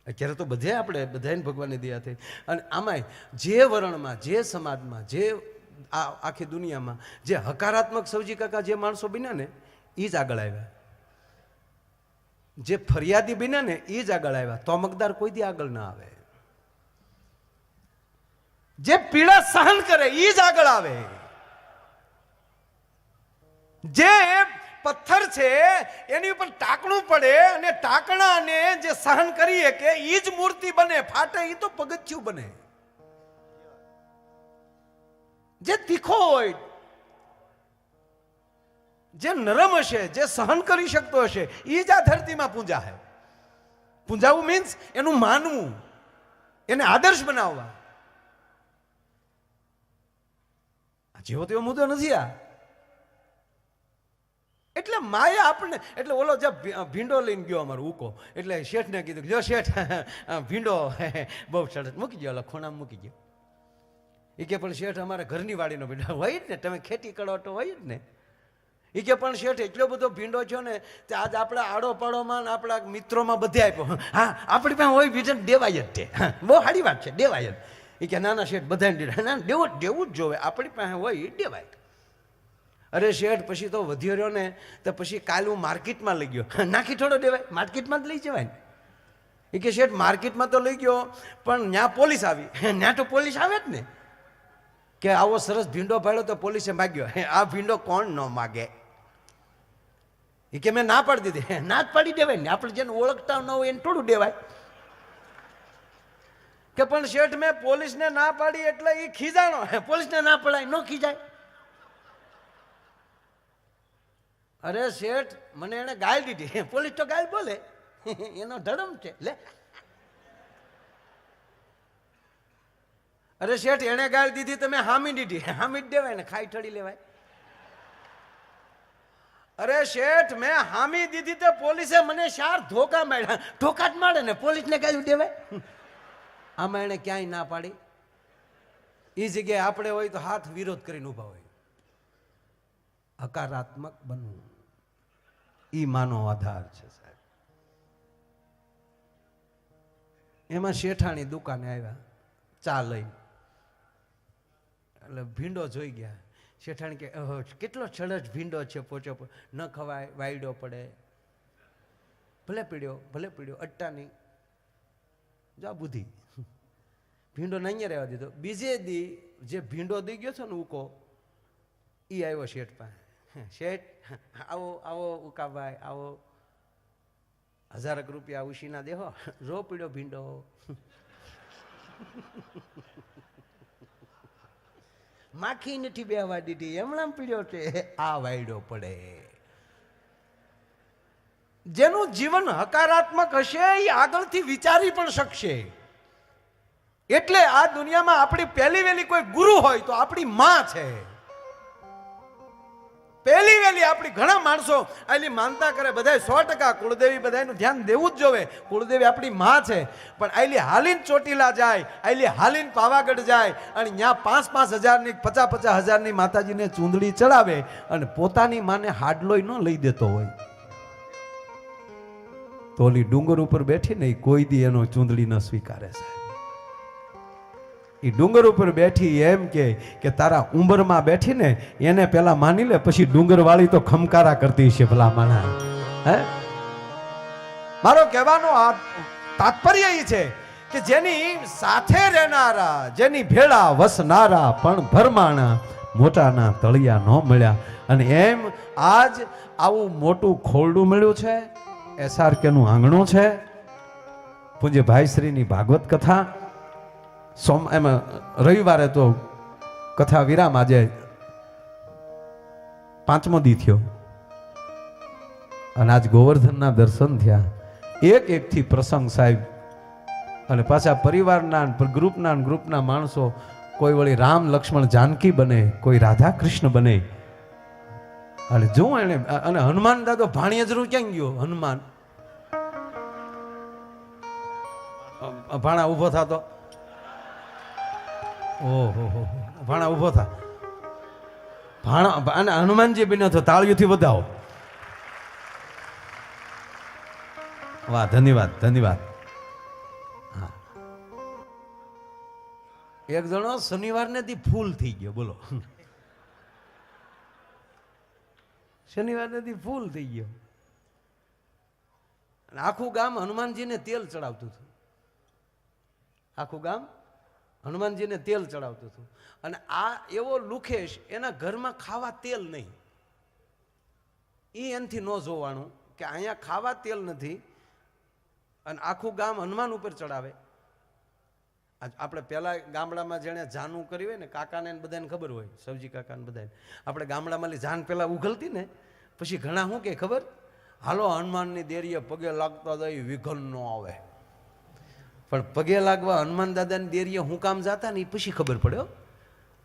અત્યારે તો બધે આપણે બધાને ભગવાનની દયા થઈ. અને આમાંય જે વર્ણમાં, જે સમાજમાં, જે આખી દુનિયામાં જે હકારાત્મક સૌજી કાકા જે માણસો બન્યા ને એ જ આગળ આવ્યા. જે ફરિયાદી બન્યા ને એ જ આગળ આવ્યા. તોમકદાર કોઈ દી આગળ ના આવે. જે પીડા સહન કરે એ જ આગળ આવે. જે પથ્થર છે એની ઉપર ટાંકણું પડે અને ટાંકણાને જે સહન કરીએ કે એ જ મૂર્તિ બને, ફાટે એ તો પગથિયું બને. જે તીખો હોય, જે નરમ હશે, જે સહન કરી શકતો હશે એ જ આ ધરતીમાં પૂંજા છે. પૂંજાવું મીન્સ એનું માનવું, એને આદર્શ બનાવવા. જેવો તેવો મુદ્દો નથી આ. એટલે માયા આપણને, એટલે ઓલો જે ભીંડો લઈને ગયો અમારો ઉકો, એટલે શેઠને કીધું જો શેઠ ભીંડો બહુ સરસ મૂકી ગયો, ખોણામાં મૂકી ગયો. એ કે પણ શેઠ અમારે ઘરની વાડીનો ભીંડો હોય જ ને, તમે ખેતી કરો તો હોય જ ને. એ કે પણ શેઠ એટલો બધો ભીંડો છો ને તે આજ આપણા આડો પાડોમાં આપણા મિત્રોમાં બધે આપ્યો. હા આપણી પાસે હોય ભીંડો દેવાય જ તે, બહુ સારી વાત છે, દેવાય જ. એ કે નાના શેઠ બધાને દીધા. ના દેવું જ જોવે, આપણી પાસે હોય એ દેવાય. અરે શેઠ પછી તો વધ્યો રહ્યો ને તો પછી કાલ હું માર્કેટમાં લઈ ગયો. નાખી થોડો દેવાય, માર્કેટમાં જ લઈ જવાય ને. એ કે શેઠ માર્કેટમાં તો લઈ ગયો પણ ત્યાં પોલીસ આવી. ત્યાં તો પોલીસ આવે જ ને, કે આવો સરસ ભીંડો પાડ્યો તો પોલીસે માગ્યો. આ ભીંડો કોણ ન માગે? એ કે મેં ના પાડી દીધી. ના જ પાડી દેવાય ને, આપણે જેને ઓળખતા ન હોય એને થોડું દેવાય. કે પણ શેઠ મેં પોલીસને ના પાડી એટલે એ ખીજાણો. પોલીસને ના પડાય, ન ખીજાય. અરે શેઠ મને એને ગાળ દીધી. પોલીસ તો ગાળ બોલે, એનો ધર્મ છે. લે અરે શેઠ એને ગાળ દીધી તમે હામી દીધી. હામી જ દેવાય ને, ખાઈ ઠળી લેવાય. અરે શેઠ મેં હામી દીધી તો પોલીસે મને 4 ધોકા માર્યા. ધોકા જ મારે ને પોલીસને ગાળ દેવાય? આમાં એને ક્યાંય ના પાડી. એ જગ્યાએ આપણે હોય તો હાથ વિરોધ કરીને ઉભા હોય. હકારાત્મક બનવું ઈ માનો આધાર છે સાહેબ. એમાં શેઠાણી દુકાને આવ્યા ચા લઈ, એટલે ભીંડો જોઈ ગયા. શેઠાણી કે કેટલો સરસ ભીંડો છે, પોચો ન ખવાય, વાયડો પડે. ભલે પીડ્યો અટ્ટા નહીં. જો બુદ્ધિ. ભીંડો નહીં રહેવા દીધો. બીજે દી જે ભીંડો દઈ ગયો છે ને ઉકો, એ આવ્યો શેઠ પાસે. શેઠ આવો ઉકાભાઈ આવો, 1000 રૂપિયા ઉશીના દેહો, રો પીડ્યો ભીંડો. માખી નથી બેહવા દીધી, એમણામ પીડ્યો છે. આ વાયડો પડે. જેનું જીવન હકારાત્મક હશે એ આગળથી વિચારી પણ શકશે. એટલે આ દુનિયામાં આપણી પહેલી વહેલી કોઈ ગુરુ હોય તો આપણી માં છે. પહેલી વહેલી આપણી ઘણા માણસો આટલી માનતા કરે, બધા 100% કુળદેવી બધાનું ધ્યાન દેવું જ જોવે. કુળદેવી આપણી માં છે. પણ આટલી હાલીન ચોટીલા જાય, આટલી હાલીન પાવાગઢ જાય અને ત્યાં 5-5 હજારની 50-50 હજારની માતાજીને ચૂંદડી ચડાવે અને પોતાની માને હાડલોય ન લઈ દેતો હોય તો ઓલી ડુંગર ઉપર બેઠી ને કોઈ દી એનો ચૂંદડી ન સ્વીકારે સાહેબ. એ ડુંગર ઉપર બેઠી એમ કે તારા ઉંબરમાં બેઠી ને એને પેલા માની લે, પછી ડુંગર વાળી તો ખમકારા કરતી છે ભલા માણા. હે મારો કહેવાનો આ તાત્પર્ય એ છે કે જેની સાથે રહેનારા, જેની ભેળા વસનારા પણ ભરમાણા, મોટાના તળિયા ન મળ્યા. અને એમ આજ આવું મોટું ખોરડું મળ્યું છે. SRK નું આંગણું છે. પૂજ્ય ભાઈશ્રીની ભાગવત કથા એમાં રવિવારે તો કથા વિરામ, આજે 5મો દી થયો અને આજ ગોવર્ધનના દર્શન થયા. એક થી પ્રસંગ સાહેબ. અને પાછા પરિવારના ગ્રુપના માણસો, કોઈ વળી રામ લક્ષ્મણ જાનકી બને, કોઈ રાધા કૃષ્ણ બને. અને જો એને અને હનુમાન દાદો ભાણિયા જરૂર ક્યાં ગયો? હનુમાન ભાણા ઉભો થતો. ઓહો ભાણા ઉભો થા. ભાણા અને હનુમાનજી બન્યો તો તાળીઓથી વધાવો. વાહ, ધન્યવાદ. હા, એક જણો શનિવારને દી ફૂલ થઈ ગયો. બોલો, શનિવારને દી ફૂલ થઈ ગયો. અને આખું ગામ હનુમાનજીને તેલ ચડાવતું હતું. આખું ગામ હનુમાનજીને તેલ ચડાવતું હતું. અને આ એવો લુખેશ, એના ઘરમાં ખાવા તેલ નહીં. એ એનાથી ન જોવાનું કે અહીંયા ખાવા તેલ નથી અને આખું ગામ હનુમાન ઉપર ચડાવે. આપણે પહેલા ગામડામાં જેણે જાનું કરી હોય ને, કાકાને બધાને ખબર હોય, સવજી કાકાને બધાને, આપણે ગામડામાં જાન પેલા ઉઘલતી ને, પછી ઘણા શું કે ખબર, હાલો હનુમાનની દેરીએ પગે લાગતા જાય વિઘન ન આવે. પણ પગે લાગવા હનુમાન દાદાની દેરીએ હું કામ જાતા ને એ પછી ખબર પડ્યો.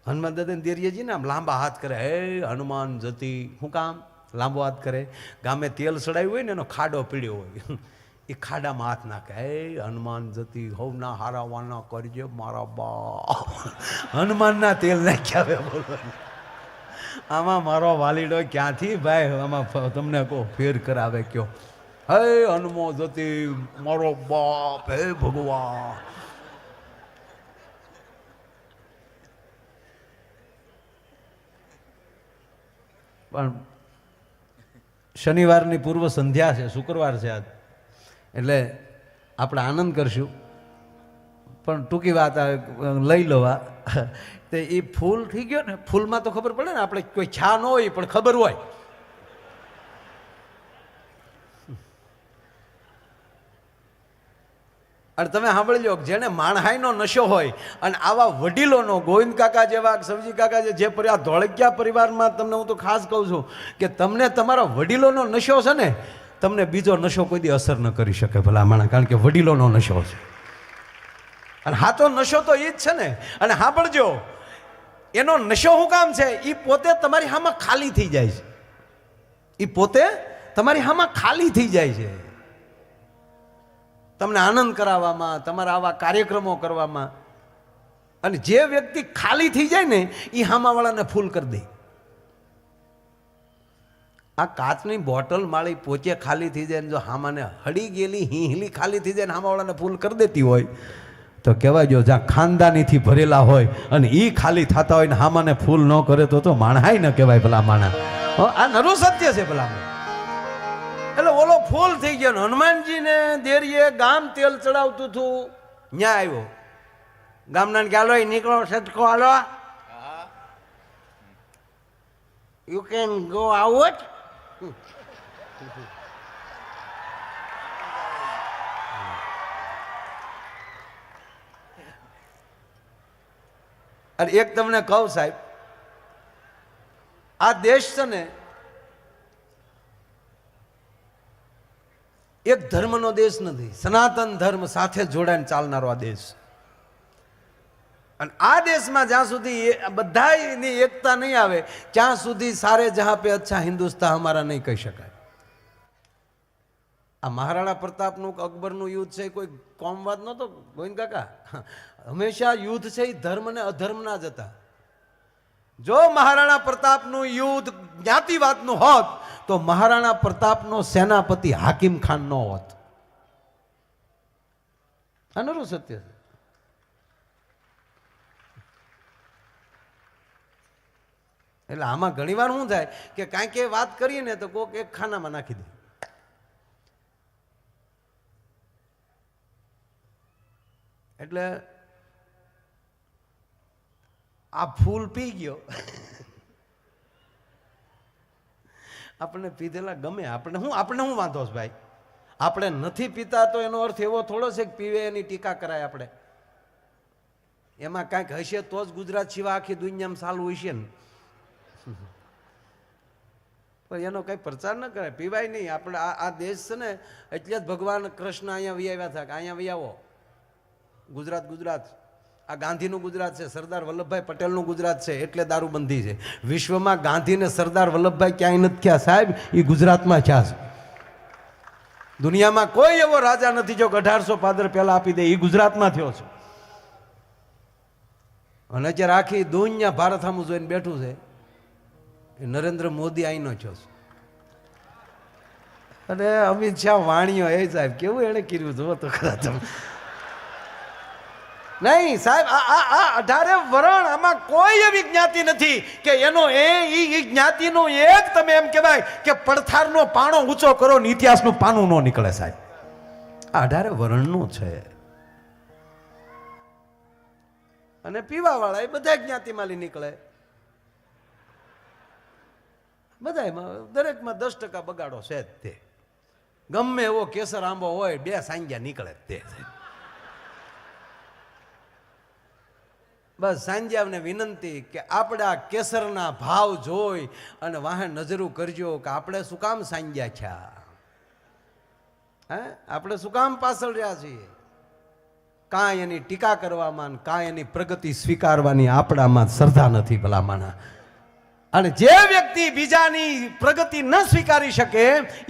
હનુમાન દાદાની દેરીએ જઈને આમ લાંબા હાથ કરે, હે હનુમાન જતી, શું કામ લાંબો હાથ કરે? ગામે તેલ ચડાવ્યું હોય ને એનો ખાડો પીડ્યો હોય, એ ખાડામાં હાથ નાખે, હે હનુમાન જતી, હવના હારાવાના કરજે મારા બા. હનુમાનના તેલ નાખ્યા આવે. બોલો આમાં મારો વાલીડો ક્યાંથી ભાઈ આમાં તમને કહો ફેર કરાવે કયો? હે હનુમો જતી મારો બાપ, હે ભગવાન. પણ શનિવારની પૂર્વ સંધ્યા છે, શુક્રવાર છે આજ, એટલે આપણે આનંદ કરશું. પણ ટૂંકી વાત લઈ લેવા તે એ ફૂલ થઈ ગયો ને, ફૂલમાં તો ખબર પડે ને, આપણે કોઈ છા ન હોય પણ ખબર હોય. અને તમે સાંભળજો, જેને માણહાઈનો નશો હોય અને આવા વડીલોનો, ગોવિંદ કાકા જેવા, સવજી કાકા જે ધોળકિયા પરિવારમાં, તમને હું તો ખાસ કહું છું કે તમને તમારા વડીલોનો નશો છે ને, તમને બીજો નશો કોઈ દી અસર ન કરી શકે ભલા માણસ, કારણ કે વડીલોનો નશો છે. અને હાચો નશો તો એ જ છે ને. અને સાંભળજો, એનો નશો શું કામ છે? એ પોતે તમારી હામાં ખાલી થઈ જાય છે. એ પોતે તમારી હામાં ખાલી થઈ જાય છે, તમને આનંદ કરાવવામાં, તમારા આવા કાર્યક્રમો કરવામાં. અને જે વ્યક્તિ ખાલી થઈ જાય ને, એ હામાવાળાને ફૂલ કરી દે. આ કાચની બોટલ માળી પોચે ખાલી થઈ જાય ને, જો હામાને હળી ગયેલી હિંહલી ખાલી થઈ જાય ને હામાવાળાને ફૂલ કરી દેતી હોય, તો કહેવાય જો જ્યાં ખાનદાનીથી ભરેલા હોય અને એ ખાલી થતા હોય ને હામાને ફૂલ ન કરે તો માણહાઈ ન કહેવાય ભલા માણા. આ નરું સત્ય છે ભલા. એટલે ઓલો ફૂલ થઈ ગયો. હનુમાનજીને દેરીએ ગામ તેલ ચડાવતું હતું, ન્યા આવ્યો ગામના કે હાલો નીકળો સટકો હાલો, યુ કેન ગો આઉટ. અને એક તમને કહું સાહેબ, આ દેશ છે ને એક ધર્મનો દેશ નથી, સનાતન ધર્મ સાથે જોડાઈને ચાલનારો આ દેશ. અને આ દેશમાં જ્યાં સુધી બધાની એકતા નહીં આવે ત્યાં સુધી સારે જહાં પે અચ્છા હિન્દુસ્તાન હમારા નહીં કહી શકાય. આ મહારાણા પ્રતાપનું અકબરનું યુદ્ધ છે, કોઈ કોમવાદ નહોતો ગોવિંદ કાકા. હંમેશા યુદ્ધ છે એ ધર્મ ને અધર્મના જ હતા. જો મહારાણા પ્રતાપનું યુદ્ધ જ્ઞાતિવાદનું હોત તો મહારાણા પ્રતાપનો સેનાપતિ હાકિમ ખાન નો હોત. આનું સત્ય છે. એટલે આમાં ઘણી વાર શું થાય કે કાંઈક એ વાત કરીએ ને તો કોઈક એક ખાનામાં નાખી દે. એટલે આ ફૂલ પી ગયો, આપણને પીધેલા ગમે, આપણે શું વાંધો છે ભાઈ? આપણે નથી પીતા તો એનો અર્થ એવો થોડો છે કે પીવે એની ટીકા કરાય. આપણે એમાં કાંઈક હશે તો જ ગુજરાત સિવાય આખી દુનિયામાં ચાલુ હશે ને. પણ એનો કઈ પ્રચાર ન કરાય, પીવાય નહીં. આપણે આ દેશ છે ને, એટલે જ ભગવાન કૃષ્ણ અહીંયા વ્યાવ્યા હતા કે અહીંયા વ્યાવો. ગુજરાત આ ગાંધીનું ગુજરાત છે, સરદાર વલ્લભભાઈ પટેલનું ગુજરાત છે, એટલે દારૂબંધી છે. વિશ્વમાં ગાંધી ને સરદાર વલ્લભભાઈ ક્યાંય નથી થયા સાહેબ, એ ગુજરાતમાં થયા છે. દુનિયામાં કોઈ એવો રાજા નથી જો 1800 પાદર પહેલા આપી દે, એ ગુજરાતમાં થયો છે. અને અત્યારે આખી દુનિયા ભારત સામું જોઈને બેઠું છે. એ નરેન્દ્ર મોદી અહીંનો થયો છે. અને અમિત શાહ વાણીઓ, એ સાહેબ કેવું એને કર્યું જુઓ તો ખરા તમે. નહીં સાહેબ, આ 18 વરણ, આમાં કોઈ એવી જ્ઞાતિ નથી કે એનો એ જ્ઞાતિનો એક તમે એમ કહેવાય કે પડથારનો પાણો ઊંચો કરો ને ઇતિહાસનું પાનું ન નીકળે સાહેબ. 18 વર્ણનું છે. અને પીવા વાળા એ બધા જ્ઞાતિમાંથી નીકળે, બધામાં દરેકમાં 10% બગાડો છે જ તે. ગમે એવો કેસર આંબો હોય 2 સાંજ્યા નીકળે જ તે. બસ સાંજ્યાને વિનંતી કે આપણે આ કેસરના ભાવ જોઈ અને વાહે નજરું કરજો કે આપણે શું કામ સાંજ્યા છા, હે આપણે શું કામ પાછળ રહ્યા છીએ. કાંઈ એની ટીકા કરવામાં, કાંઈ એની પ્રગતિ સ્વીકારવાની આપણામાં શ્રદ્ધા નથી ભલામણા. અને જે વ્યક્તિ બીજાની પ્રગતિ ન સ્વીકારી શકે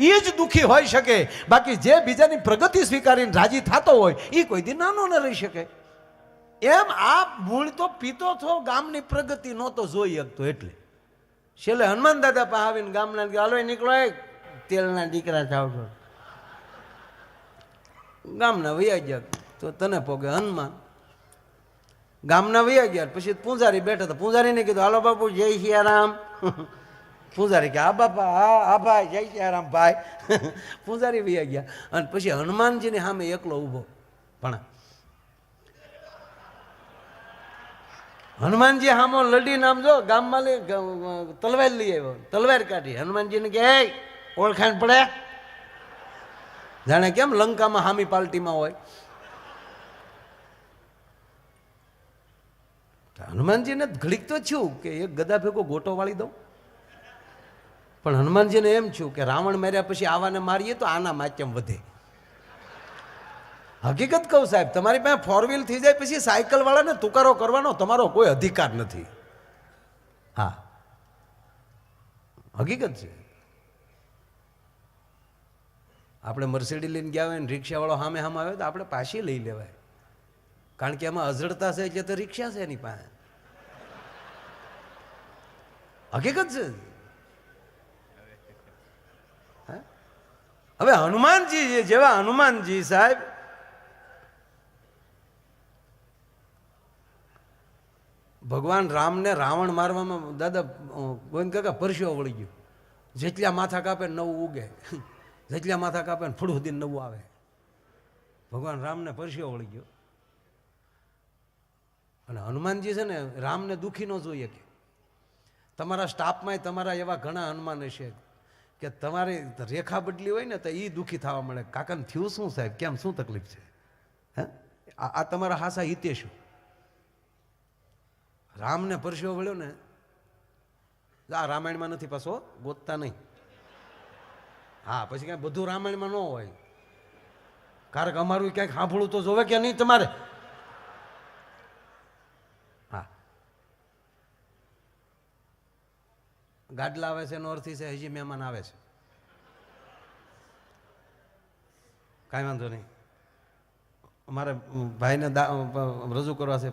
એ જ દુઃખી હોઈ શકે. બાકી જે બીજાની પ્રગતિ સ્વીકારીને રાજી થતો હોય એ કોઈ દી નાનો ન રહી શકે. એમ આ મૂળ તો પીતો થો, ગામની પ્રગતિ નહોતો જોઈ શકતો. એટલે છેલ્લે હનુમાન દાદા પાસે આવીને ગામના હાલો નીકળો, તેલના દીકરા થાવ છો. ગામના વૈયા ગયા તો તને પોગે હનુમાન. ગામના વૈયા ગયા પછી પૂંજારી બેઠા હતા. પૂંજારીને કીધું હાલો બાપુ જય સિયારામ. પૂંજારી કે આ બાપા હા ભાઈ જય સિયારામ ભાઈ. પૂંજારી વૈયા ગયા અને પછી હનુમાનજીની સામે એકલો ઊભો. પણ હનુમાનજી હામો લડી નામ જો ગામમાં તલવાર લઈ આવ્યો. તલવાર કાઢી હનુમાનજીને કે ઓળખાણ પડે, જાણે કેમ લંકામાં હામી પાર્ટીમાં હોય. હનુમાનજીને ઘડીક તો થયું કે એક ગદા ભેગો ગોટો વાળી દઉં. પણ હનુમાનજીને એમ થયું કે રાવણ માર્યા પછી આવાને મારીએ તો આના માધ્યમ વધે. હકીકત કહું સાહેબ, તમારી પાસે 4 વ્હીલ થઈ જાય પછી સાયકલ વાળાને તુકારો કરવાનો તમારો કોઈ અધિકાર નથી. હા હકીકત છે. આપણે મર્સિડીઝ લઈને ગયા હોય ને રિક્ષાવાળો સામે આવે તો આપણે પાછી લઈ લેવાય. કારણ કે એમાં અજડતા છે એટલે તો રિક્ષા છે એની પાસે. હકીકત છે. હવે હનુમાનજી જેવા હનુમાનજી સાહેબ ભગવાન રામને રાવણ મારવામાં દાદા ગોવિંદ કાકા પરસ્યો વળી ગયો. જેટલા માથા કાપે નવું ઉગે, જેટલા માથા કાપે ને ફૂડ સુધી નવું આવે. ભગવાન રામને પરસ્યો વળી ગયો. અને હનુમાનજી છે ને રામને દુઃખી ન જોઈએ. કે તમારા સ્ટાફમાં તમારા એવા ઘણા હનુમાન હશે કે તમારી રેખા બદલી હોય ને તો એ દુઃખી થવા મળે. કાકાને થયું શું સાહેબ, કેમ શું તકલીફ છે? હે આ તમારા હાસા હિતે શું? રામને પરસ્યો વળ્યો ને આ રામાયણમાં નથી, પાછો ગોતતા નહીં. હા પછી ક્યાંય બધું રામાયણમાં ન હોય. કારણ કે અમારું ક્યાંક સાંભળવું તો જોવે કે નહીં તમારે. હા ગાડલા આવે છે એનો અર્થ છે હજી મહેમાન આવે છે. કાંઈ વાંધો નહીં, અમારે ભાઈને રજૂ કરવા છે.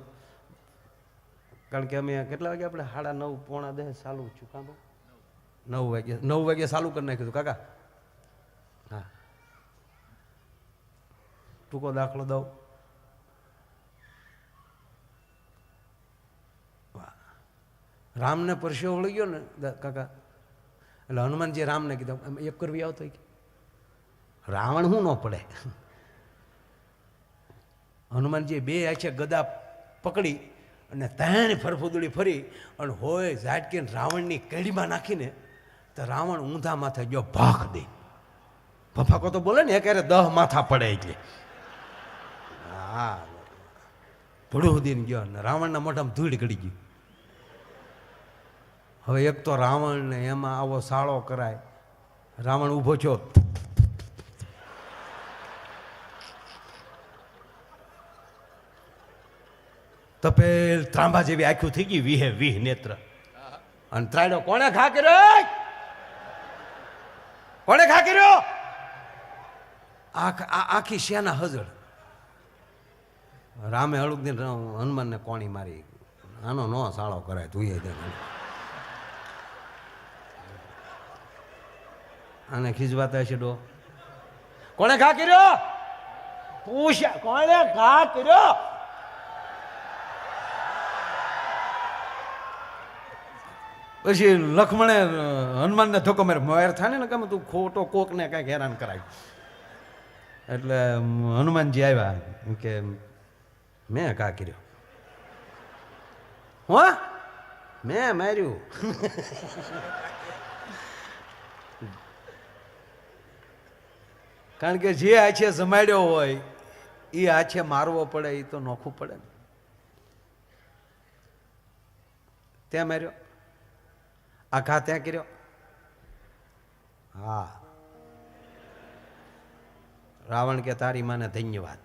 કારણ કે અમે કેટલા વાગે આપણે 9:30 પોણા 10 ચાલુ છું. કાં 9 વાગે ચાલુ કરી નાખ્યું કાકા. હા ટૂંકો દાખલો દઉં. રામને પરસ્યો વળી ગયો ને કાકા, એટલે હનુમાનજી રામને કીધું એક કરવી આવતો કે રાવણ શું ન પડે. હનુમાનજી 2 આંખે ગદા પકડી અને ત્રણ ફરફુદડી ફરી અને હોય ઝાટકીને રાવણની કેડીમાં નાખીને તો રાવણ ઊંધા માથે ગયો ભાખ દે. ફફાકો તો બોલે ને ક્યારે 10 માથા પડે એટલે. હા ભડું દીને ગયો ને રાવણના મોઢામાં ધૂળ ગળી ગઈ. હવે એક તો રાવણને એમાં આવો સાળો કરાય. રાવણ ઊભો છો, તપેલ ત્રાંબા જેવી આખું થઈ ગઈ, 20 નેત્ર. અને ત્રાયડો કોણે ખા કર્યો? કોણે ખા કર્યો? આખી સેના હજળ. રામે હળુક દિન હનુમાનને કોણી મારી. આનો નો સાળો કરાય તું દે. આને ખીજવાતા છે ડો. કોણે ઘા કર્યો? પૂછ્યા કોણે ઘા કર્યો? પછી લક્ષ્મણે હનુમાનને ધોકો માર્યો. થાય ને કેમ તું ખોટો કોકને કઈક હેરાન કરાય. એટલે હનુમાનજી આવ્યા કે મેં કા કર્યો, હો મેં માર્યું. કારણ કે જે આછે જમાડ્યો હોય એ આછે મારવો પડે એ તો નોખું પડે ને. ત્યાં માર્યો, આ ઘા ત્યાં કર્યો. હા, રાવણ કે તારી માને ધન્યવાદ.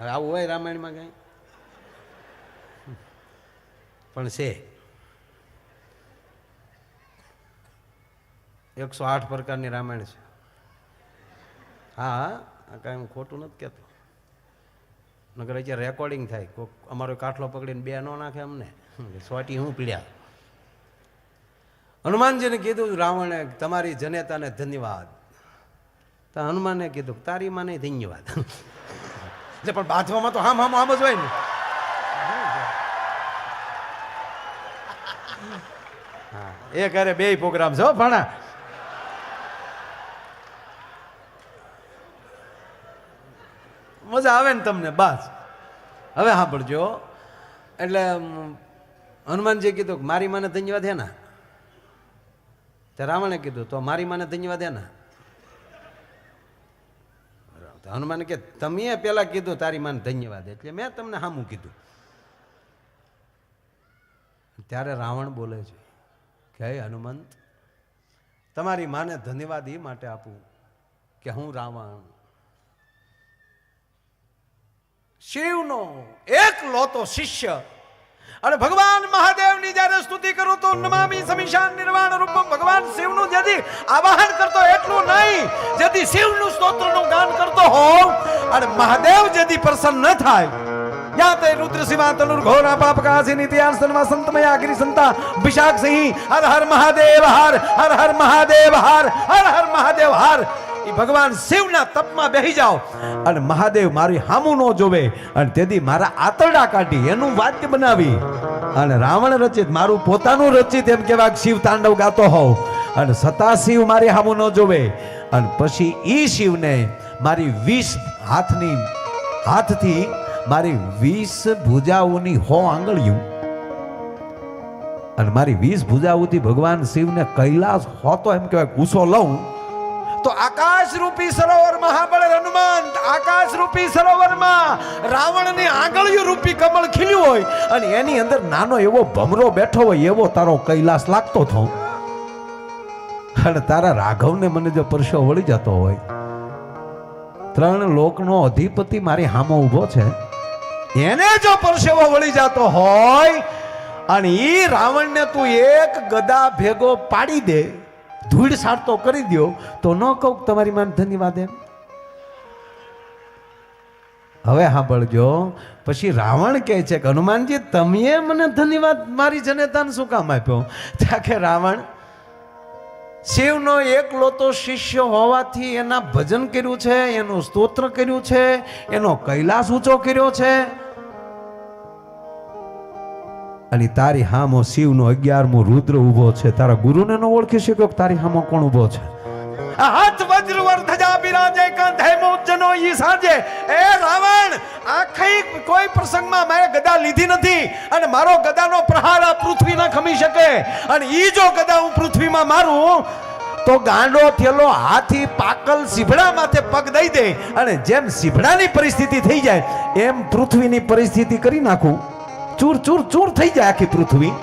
આવું હોય રામાયણમાં કઈ? પણ છે 108 પ્રકારની રામાયણ છે. હા, કાંઈ હું ખોટું નથી કહેતો. નકર અત્યારે રેકોર્ડિંગ થાય, કોઈક અમારો કાઠલો પકડીને બે નો નાખે અમને, સોટી હું પીડ્યા. હનુમાનજીને કીધું રાવણે તમારી જનેતાને ધન્યવાદ. તો હનુમાને કીધું તારી માને ધન્યવાદ. પણ બાંધવામાં તો આમ જ હોય ને. હા, એ કરે બે પ્રોગ્રામ છે ભણા. મજા આવે ને તમને બસ. હવે સાંભળજો, એટલે હનુમાનજી કીધું મારી માને ધન્યવાદ હે ના. તે રાવણે કીધું તો મારી માને ધન્યવાદ હે ના. હનુમાને કે તમે પેલા કીધું તારી માને ધન્યવાદ, એટલે મેં તમને સામું કીધું. ત્યારે રાવણ બોલે છે કે હે હનુમંત, તમારી માને ધન્યવાદ એ માટે આપું કે હું રાવણ શિવનો એકલોતો શિષ્ય, અને ભગવાન મહાદેવની જ્યારે સ્તુતિ કરું તો નમામિ સમીશાન નિર્વાણ રૂપમ, ભગવાન શિવનું જેથી આવાહન કરતો એટલું નહીં, જેથી શિવનું સ્તોત્રનું ગાન કરતો હોવ અને મહાદેવ જેથી પ્રસન્ન ન થાય. યા તે રુદ્ર શિવા તનુર ઘોરા પાપ કાસી નિત્યાન સન્વા સંતમયા અગ્નિ સંતા વિશાખ સિંહ હર હર મહાદેવ હર હર હર મહાદેવ હર હર હર મહાદેવ હર. એ ભગવાન શિવના તપમાં બેહી જાઓ અને મહાદેવ મારી હામું ન જોવે, અને તેથી મારા આતરડા કાઢી એનું વાદ્ય બનાવી અને રાવણ રચિત મારું પોતાનું રચિત એમ કેવા શિવ તાંડવ ગાતો હોવ, અને સતા શિવ મારી હામું ન જોવે, અને પછી ઈ શિવને મારી 20 હાથથી મારી 20 ભુજાઓની 100 આંગળીઓ, અને મારી 20 ભુજાઓથી ભગવાન શિવને કૈલાસ હોતો એમ કહેવાય કુસો લઉં તો આકાશ રૂપી સરોવર મહાબળ હનુમાન, આકાશ રૂપી સરોવરમાં રાવણની આંગળીઓ રૂપી કમળ ખીલ્યું હોય અને એની અંદર નાનો એવો ભમરો બેઠો હોય એવો તારો કૈલાસ લાગતો થો. અને તારા રાઘવને મને જો પરસો વળી જતો હોય, 3 લોકનો અધિપતિ મારી હામો ઊભો છે, એને જો પરસેવો વળી જતો હોય અને ઈ રાવણને તું એક ગદા ભેગો પાડી દે, ધૂળ સારતો કરી દો, તો ન કહું તમારી માન ધન્યવાદ એમ. હવે સાંભળજો, પછી રાવણ કહે છે કે હનુમાનજી તમે મને ધન્યવાદ મારી જનેતાને શું કામ આપ્યો? ત્યાં કે રાવણ શિવનો એકલોતો શિષ્ય હોવાથી એના ભજન કર્યું છે, એનું સ્તોત્ર કર્યું છે, એનો કૈલાસ ઊંચો કર્યો છે, અને તારી હામો શિવનો 11મો રુદ્ર ઉભો છે. તારા ગુરુને ન ઓળખી શક્યો કે તારી હામો કોણ ઉભો છે? હાથ વજ્ર વર ધજા બિરાજે કંધે મોજનો ઈ સાજે. એ રાવણ, આખી કોઈ પ્રસંગમાં મેં ગદા લીધી નથી, અને મારો ગદાનો પ્રહાર આ પૃથ્વી ન ખમી શકે, અને ઈ જો ગદા હું પૃથ્વીમાં મારું તો ગાંડો થયેલો હાથી પાકલ સીભડા માથે પગ દઈ દે, અને જેમ સીભડાની પરિસ્થિતિ થઈ જાય એમ પૃથ્વીની પરિસ્થિતિ કરી નાખું, ચૂર ચૂર ચૂર થઈ જાય આખી પૃથ્વી.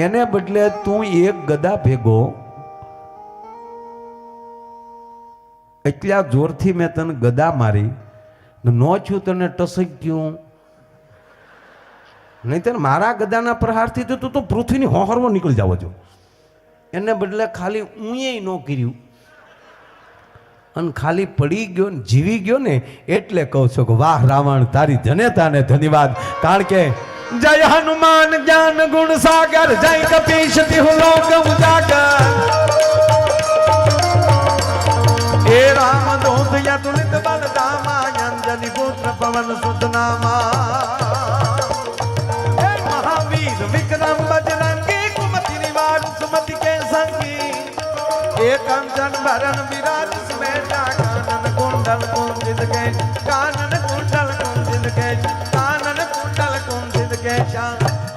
એને બદલે તું એક ગદા ભેગો એટલા જોરથી મેં તને ગદા મારી, નો છું તને ટસક ગયું, નહીં તને મારા ગદાના પ્રહારથી તો તું તો પૃથ્વીની હોહરવો નીકળી જાવ છો. એને બદલે ખાલી ઊંયે ન કર્યું અને ખાલી પડી ગયો ને જીવી ગયો ને, એટલે કહું છું કે વાહ રાવણ, તારી જનેતાને ધન્યવાદ. કારણ કે જય હનુમાન જ્ઞાન ગુણ સાગર, જય કપીશ દેહુ લોક ઉજાગર, એ રામ દૂત યતુલિત બલ ધામા, અંજની પુત્ર પવન સુત નામા, એ મહાવીર વિક્રમ બજરંગી, કુમતિ નિવાર સુમતિ કે સંગી, એ કંચન ભરણ વિરાજ સ્મેટા કાનન કુંડલ કુંજિત કે કાનન કુંડલ કુંજિત કે કાનન કુંડલ કુંજિત કે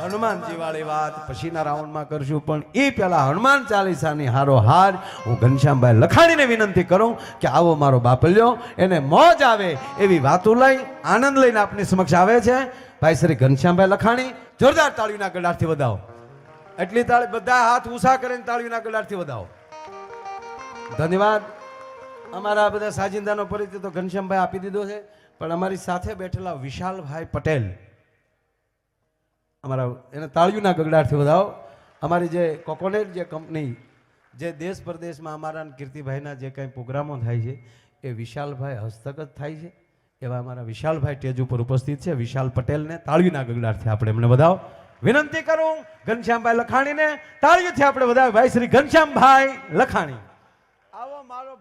હનુમાનજી વાળી વાત પછીના રાઉન્ડમાં કરશું, પણ એ પહેલા હનુમાન ચાલીસાની હારોહાર હું ઘનશ્યામભાઈ લખાણીને વિનંતી કરું કે આવો મારો બાપલ્યો, એને મોજ આવે એવી વાતો લઈ આનંદ લઈને આપની સમક્ષ આવે છે ભાઈ શ્રી ઘનશ્યામભાઈ લખાણી. જોરદાર તાળીના ગડારથી વધાવો. એટલી તાળી બધા હાથ ઊંચા કરીને તાળીના ગડારથી વધાવો. ધન્યવાદ. અમારા બધા સાજિંદાનો પરિચય તો ઘનશ્યામભાઈ આપી દીધો છે, પણ અમારી સાથે બેઠેલા વિશાલભાઈ પટેલ, અમારા એને તાળીઓના ગગડાટથી વધાવો. અમારી જે કોકોનેટ જે કંપની જે દેશ પરદેશમાં અમારા કીર્તિભાઈના જે કંઈ પ્રોગ્રામો થાય છે એ વિશાલભાઈ હસ્તક જ થાય છે. એવા અમારા વિશાલભાઈ સ્ટેજ ઉપર ઉપસ્થિત છે. વિશાલ પટેલને તાળીઓના ગગડાટથી આપણે એમને વધાવો. વિનંતી કરું ઘનશ્યામભાઈ લખાણીને તાળીઓથી આપણે વધાવો. ભાઈ શ્રી ઘનશ્યામભાઈ લખાણી, આવો મારો